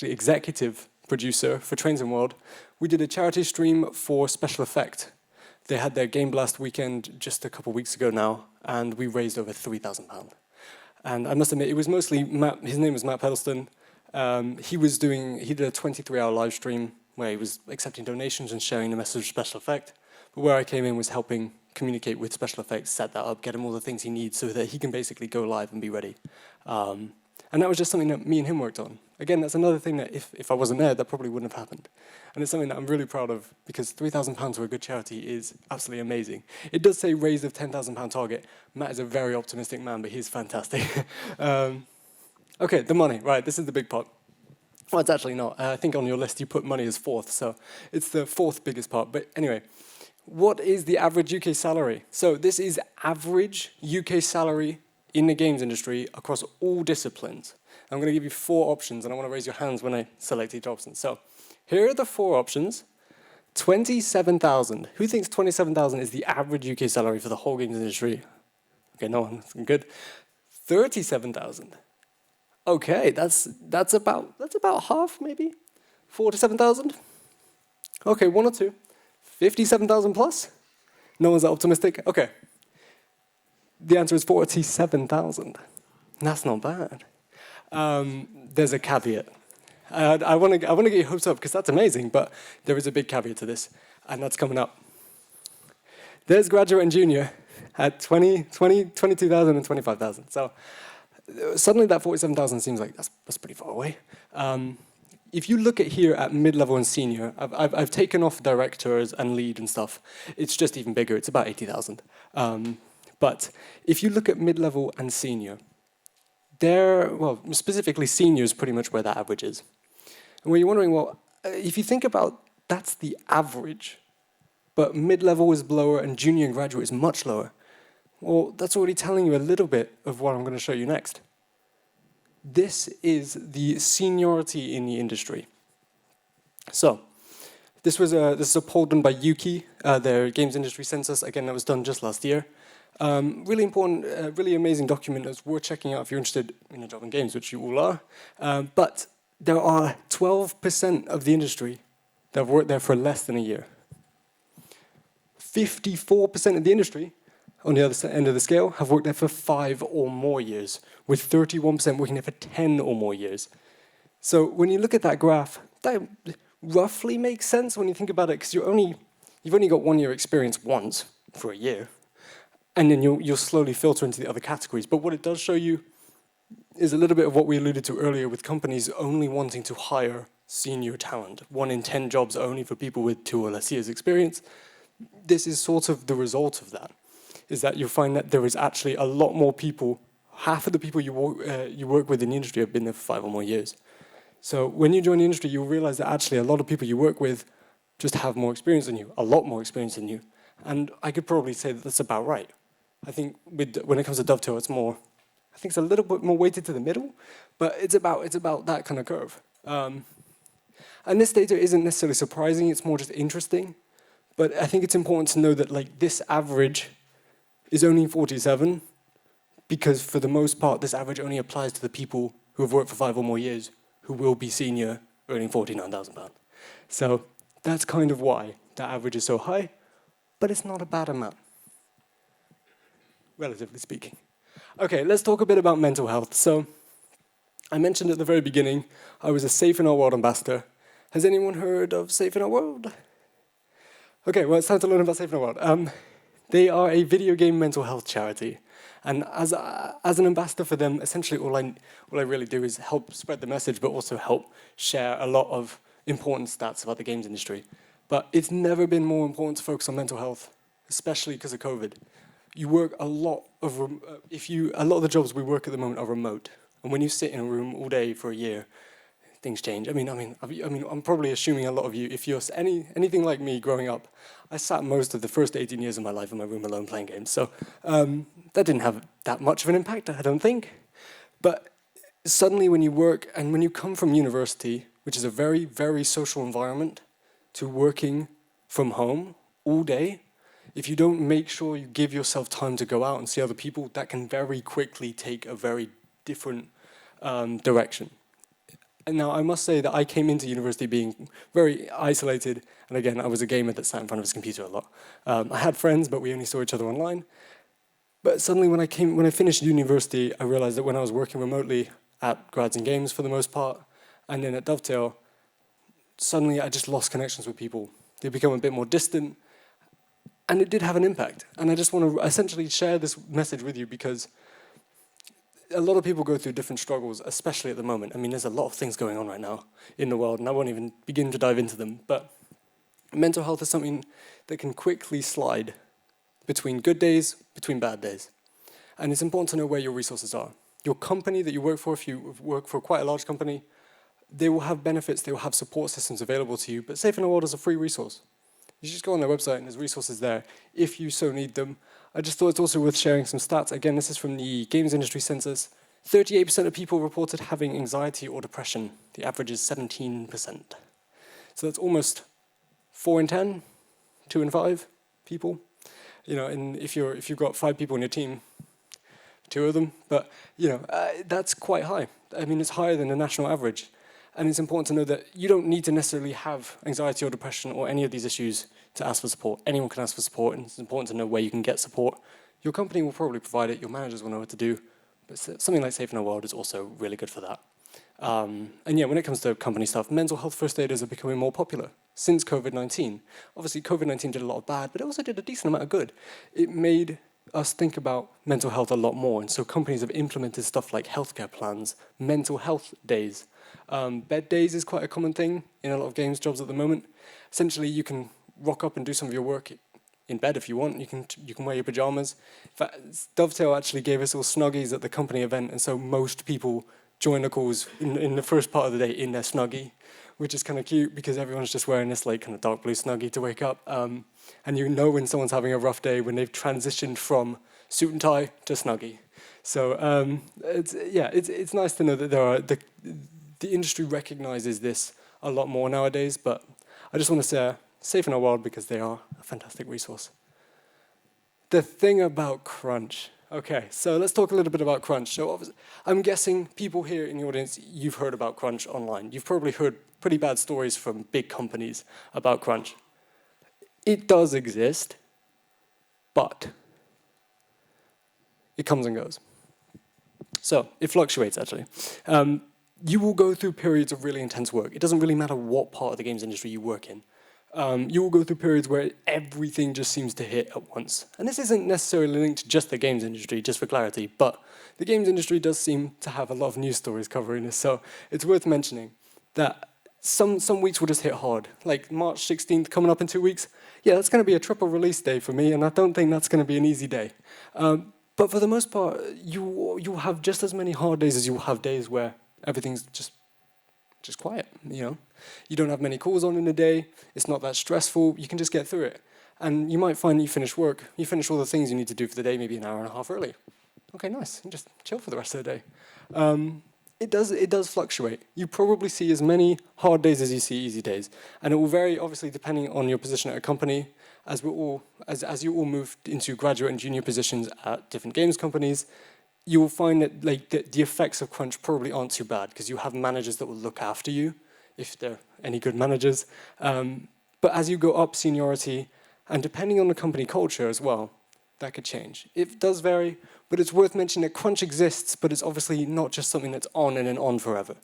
S2: executive producer for Trains and World, we did a charity stream for Special Effect. They had their Game Blast weekend just a couple of weeks ago now, and we raised over £3,000. And I must admit, it was mostly Matt. His name was Matt Pedalston. He did a 23-hour live stream where he was accepting donations and sharing the message of Special Effect. But where I came in was helping communicate with Special Effects, set that up, get him all the things he needs so that he can basically go live and be ready. And that was just something that me and him worked on. Again, that's another thing that if I wasn't there, that probably wouldn't have happened. And it's something that I'm really proud of, because £3,000 for a good charity is absolutely amazing. It does say raise of £10,000 target. Matt is a very optimistic man, but he's fantastic. Okay, the money, right, this is the big part. Well, it's actually not. I think on your list you put money as 4th, so it's the 4th biggest part. But anyway, what is the average UK salary? So this is average UK salary in the games industry across all disciplines. I'm going to give you 4 options, and I want to raise your hands when I select each option. So here are the 4 options. 27,000. Who thinks 27,000 is the average UK salary for the whole games industry? Okay, no one. That's good. 37,000. Okay, that's about half, maybe. 47,000. Okay, 1 or 2. 57,000 plus. No one's that optimistic. Okay. The answer is 47,000. That's not bad. There's a caveat. I want to get your hopes up because that's amazing, but there is a big caveat to this, and that's coming up. There's graduate and junior at 22,000 and 25,000. So suddenly that 47,000 seems like that's pretty far away. If you look at here at mid-level and senior, I've taken off directors and lead and stuff. It's just even bigger. It's about 80,000. But if you look at mid-level and senior, specifically senior is pretty much where that average is. And when you're wondering, well, if you think about that's the average, but mid-level is lower and junior and graduate is much lower, well, that's already telling you a little bit of what I'm going to show you next. This is the seniority in the industry. So, this is a poll done by Yuki, their games industry census. Again, that was done just last year. Really important, really amazing document that's worth checking out if you're interested in a job in games, which you all are. But there are 12% of the industry that have worked there for less than a year. 54% of the industry, on the other end of the scale, have worked there for 5 or more years, with 31% working there for 10 or more years. So when you look at that graph, that roughly makes sense when you think about it, because you've only got 1 year experience once for a year. And then you'll slowly filter into the other categories. But what it does show you is a little bit of what we alluded to earlier with companies only wanting to hire senior talent. 1 in 10 jobs only for people with 2 or less years experience. This is sort of the result of that. is that you'll find that there is actually a lot more people, half of the people you work with in the industry have been there for 5 or more years. So when you join the industry, you'll realize that actually a lot of people you work with just have more experience than you, a lot more experience than you. And I could probably say that that's about right. I think when it comes to Dovetail, it's more, I think it's a little bit more weighted to the middle, but it's about that kind of curve. And this data isn't necessarily surprising, it's more just interesting. But I think it's important to know that like this average is only 47, because for the most part, this average only applies to the people who have worked for 5 or more years, who will be senior, earning £49,000. So that's kind of why that average is so high, but it's not a bad amount, relatively speaking. Okay, let's talk a bit about mental health. So I mentioned at the very beginning, I was a Safe in Our World ambassador. Has anyone heard of Safe in Our World? Okay, well, it's time to learn about Safe in Our World. They are a video game mental health charity. And as an ambassador for them, essentially all I really do is help spread the message, but also help share a lot of important stats about the games industry. But it's never been more important to focus on mental health, especially because of COVID. You work a lot of, a lot of the jobs we work at the moment are remote. And when you sit in a room all day for a year, things change. I mean, I'm probably assuming a lot of you, if you're anything like me growing up, I sat most of the first 18 years of my life in my room alone playing games. So that didn't have that much of an impact, I don't think. But suddenly when you work and when you come from university, which is a very, very social environment, to working from home all day, if you don't make sure you give yourself time to go out and see other people, that can very quickly take a very different direction. And now I must say that I came into university being very isolated, and again, I was a gamer that sat in front of his computer a lot. I had friends, but we only saw each other online. But suddenly when I finished university, I realized that when I was working remotely at Grads and Games for the most part, and then at Dovetail, suddenly I just lost connections with people. They become a bit more distant, and it did have an impact. And I just want to essentially share this message with you because a lot of people go through different struggles, especially at the moment. I mean, there's a lot of things going on right now in the world, and I won't even begin to dive into them. But mental health is something that can quickly slide between good days, between bad days. And it's important to know where your resources are. Your company that you work for, if you work for quite a large company, they will have benefits, they will have support systems available to you, but Safe in Our World is a free resource. You just go on their website and there's resources there if you so need them. I just thought it's also worth sharing some stats. Again, this is from the games industry census. 38% of people reported having anxiety or depression. The average is 17%. So that's almost 4 in 10, 2 in 5 people. You know, and if you've got 5 people in your team, 2 of them, but you know, that's quite high. I mean, it's higher than the national average. And it's important to know that you don't need to necessarily have anxiety or depression or any of these issues to ask for support. Anyone can ask for support, and it's important to know where you can get support. Your company will probably provide it, your managers will know what to do, but something like Safe in Our World is also really good for that. And yeah, when it comes to company stuff, mental health first aiders are becoming more popular since COVID-19. Obviously, COVID-19 did a lot of bad, but it also did a decent amount of good. It made us think about mental health a lot more, and so companies have implemented stuff like healthcare plans, mental health days. Bed days is quite a common thing in a lot of games jobs at the moment. Essentially, you can rock up and do some of your work in bed if you want. You can wear your pajamas. In fact, Dovetail actually gave us all Snuggies at the company event, and so most people join the calls in the first part of the day in their Snuggie, which is kind of cute because everyone's just wearing this like kind of dark blue Snuggie to wake up. And you know when someone's having a rough day when they've transitioned from suit and tie to Snuggie. So it's nice to know that there are the industry recognizes this a lot more nowadays, but I just want to say Safe in Our World because they are a fantastic resource. The thing about crunch. Okay, so let's talk a little bit about crunch. So I'm guessing people here in the audience, you've heard about crunch online. You've probably heard pretty bad stories from big companies about crunch. It does exist, but it comes and goes. So it fluctuates, actually. You will go through periods of really intense work. It doesn't really matter what part of the games industry you work in. You will go through periods where everything just seems to hit at once. And this isn't necessarily linked to just the games industry, just for clarity, but the games industry does seem to have a lot of news stories covering this, so it's worth mentioning that some weeks will just hit hard. Like March 16th coming up in 2 weeks. Yeah, that's going to be a triple release day for me, and I don't think that's going to be an easy day. But for the most part, you have just as many hard days as you have days where everything's just quiet, you know? You don't have many calls on in a day, it's not that stressful, you can just get through it. And you might find that you finish work, you finish all the things you need to do for the day maybe an hour and a half early. Okay, nice, and just chill for the rest of the day. It does fluctuate. You probably see as many hard days as you see easy days. And it will vary, obviously, depending on your position at a company. As you all move into graduate and junior positions at different games companies, you will find that the effects of crunch probably aren't too bad because you have managers that will look after you, if they're any good managers. But as you go up seniority, and depending on the company culture as well, that could change. It does vary, but it's worth mentioning that crunch exists, but it's obviously not just something that's on and then on forever.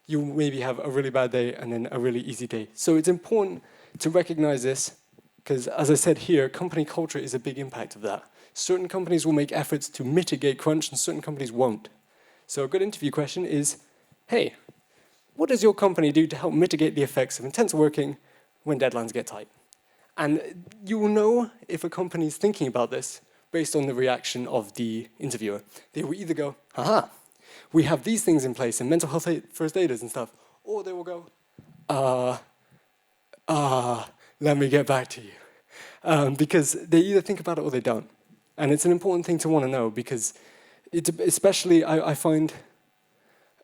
S2: You maybe have a really bad day and then a really easy day. So it's important to recognize this, because as I said here, company culture is a big impact of that. Certain companies will make efforts to mitigate crunch and certain companies won't. So a good interview question is, hey, what does your company do to help mitigate the effects of intense working when deadlines get tight? And you will know if a company is thinking about this based on the reaction of the interviewer. They will either go, haha, we have these things in place and mental health first aiders and stuff, or they will go, let me get back to you. Because they either think about it or they don't. And it's an important thing to want to know because especially I find,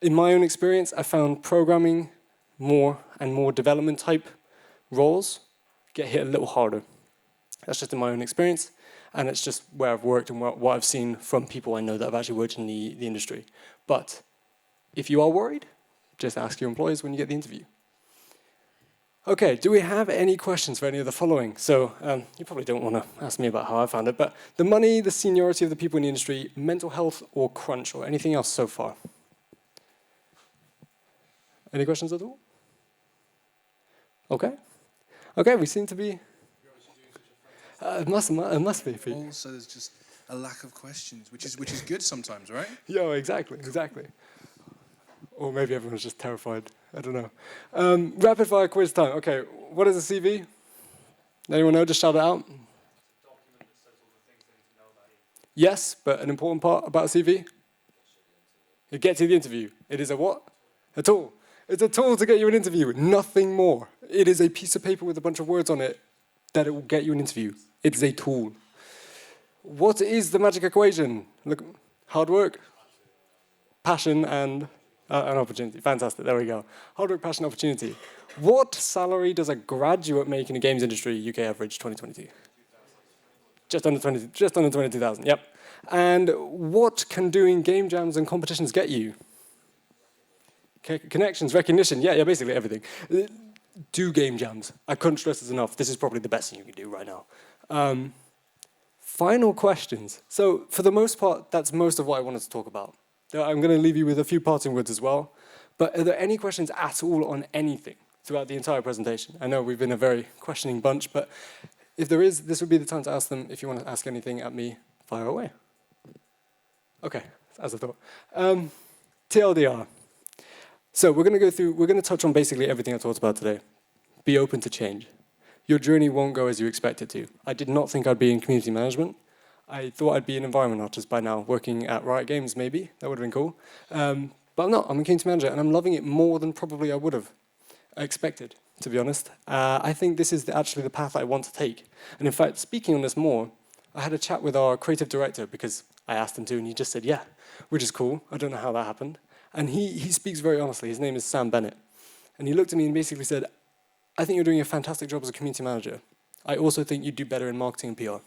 S2: in my own experience, I found programming more and more development type roles get hit a little harder. That's just in my own experience, and it's just where I've worked and what I've seen from people I know that have actually worked in the industry. But if you are worried, just ask your employers when you get the interview. Okay, do we have any questions for any of the following? So you probably don't want to ask me about how I found it, but the money, the seniority of the people in the industry, mental health or crunch or anything else so far? Any questions at all? Okay. Okay, we seem to be... it must be for you.
S1: Also, there's just a lack of questions, which is good sometimes, right?
S2: Yeah, exactly. Or maybe everyone's just terrified. I don't know. Rapid fire quiz time. Okay, what is a CV? Anyone know? Just shout it out. Yes, but an important part about a CV? It gets you the interview. It is a what? A tool. It's a tool to get you an interview, nothing more. It is a piece of paper with a bunch of words on it that it will get you an interview. It's a tool. What is the magic equation? Look, hard work, passion, and an opportunity. Fantastic, there we go. Hard work, passion, opportunity. What salary does a graduate make in the games industry, UK average 2022? Just under 22,000, yep. And what can doing game jams and competitions get you? Connections, recognition, yeah, basically everything. Do game jams. I couldn't stress this enough. This is probably the best thing you can do right now. Final questions. So for the most part, that's most of what I wanted to talk about. I'm going to leave you with a few parting words as well. But are there any questions at all on anything throughout the entire presentation? I know we've been a very questioning bunch, but if there is, this would be the time to ask them. If you want to ask anything at me, fire away. Okay, as I thought. TLDR. So we're going to touch on basically everything I talked about today. Be open to change. Your journey won't go as you expect it to. I did not think I'd be in community management. I thought I'd be an environment artist by now, working at Riot Games maybe. That would have been cool. But I'm not. I'm a community manager, and I'm loving it more than probably I would have expected, to be honest. I think this is actually the path I want to take. And in fact, speaking on this more, I had a chat with our creative director because I asked him to, and he just said, yeah, which is cool. I don't know how that happened. And he speaks very honestly. His name is Sam Bennett. And he looked at me and basically said, I think you're doing a fantastic job as a community manager. I also think you'd do better in marketing and PR,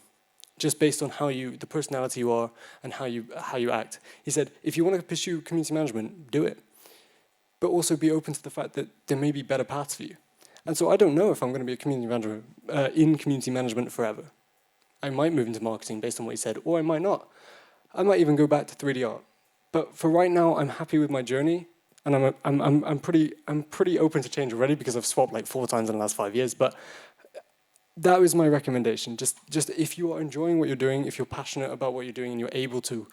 S2: just based on the personality you are and how you act. He said, if you want to pursue community management, do it. But also be open to the fact that there may be better paths for you. And so I don't know if I'm going to be a community manager in community management forever. I might move into marketing based on what he said, or I might not. I might even go back to 3D art. But for right now, I'm happy with my journey, and I'm pretty open to change already because I've swapped like 4 times in the last 5 years. But that was my recommendation. Just if you are enjoying what you're doing, if you're passionate about what you're doing, and you're able to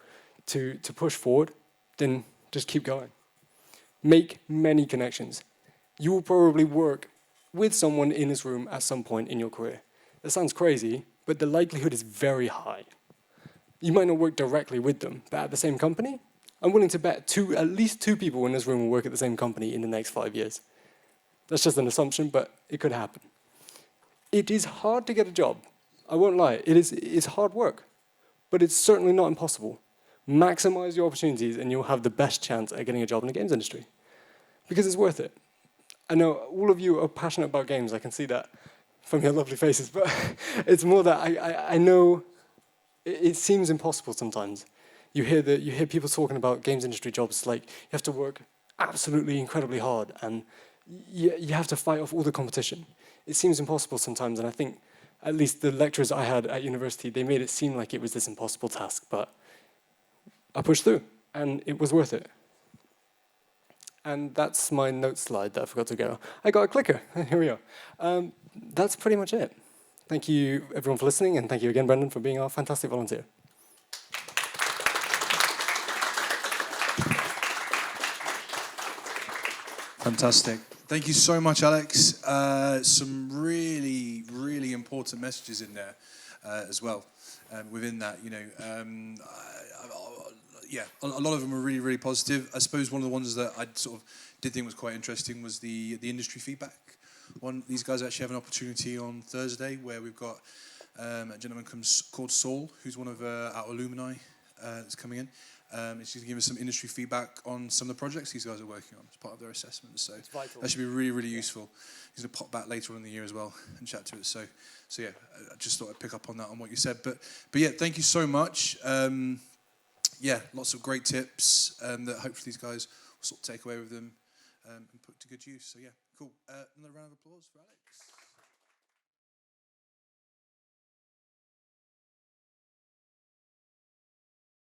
S2: push forward, then just keep going. Make many connections. you will probably work with someone in this room at some point in your career. That sounds crazy, but the likelihood is very high. You might not work directly with them, but at the same company, I'm willing to bet at least two people in this room will work at the same company in the next 5 years. That's just an assumption, but it could happen. It is hard to get a job. I won't lie, it's hard work, but it's certainly not impossible. Maximize your opportunities and you'll have the best chance at getting a job in the games industry. Because it's worth it. I know all of you are passionate about games, I can see that from your lovely faces, but it's more that I know it seems impossible sometimes. You hear people talking about games industry jobs like you have to work absolutely incredibly hard and you have to fight off all the competition. It seems impossible sometimes, and I think at least the lecturers I had at university, they made it seem like it was this impossible task, but I pushed through, and it was worth it. And that's my note slide that I forgot to go. I got a clicker, here we are. That's pretty much it. Thank you everyone for listening, and thank you again, Brendan, for being our fantastic volunteer.
S1: Fantastic. Thank you so much, Alex. Some really, really important messages in there as well. Within that, yeah, a lot of them are really, really positive. I suppose one of the ones that I sort of did think was quite interesting was the industry feedback. These guys actually have an opportunity on Thursday where we've got a gentleman called Saul, who's one of our alumni that's coming in. He's going to give us some industry feedback on some of the projects these guys are working on as part of their assessment. So that should be really, really useful. He's going to pop back later on in the year as well and chat to us. So yeah, I just thought I'd pick up on that, on what you said. But yeah, thank you so much. Yeah, lots of great tips that hopefully these guys will sort of take away with them and put to good use. So yeah, cool. Another round of applause for Alex.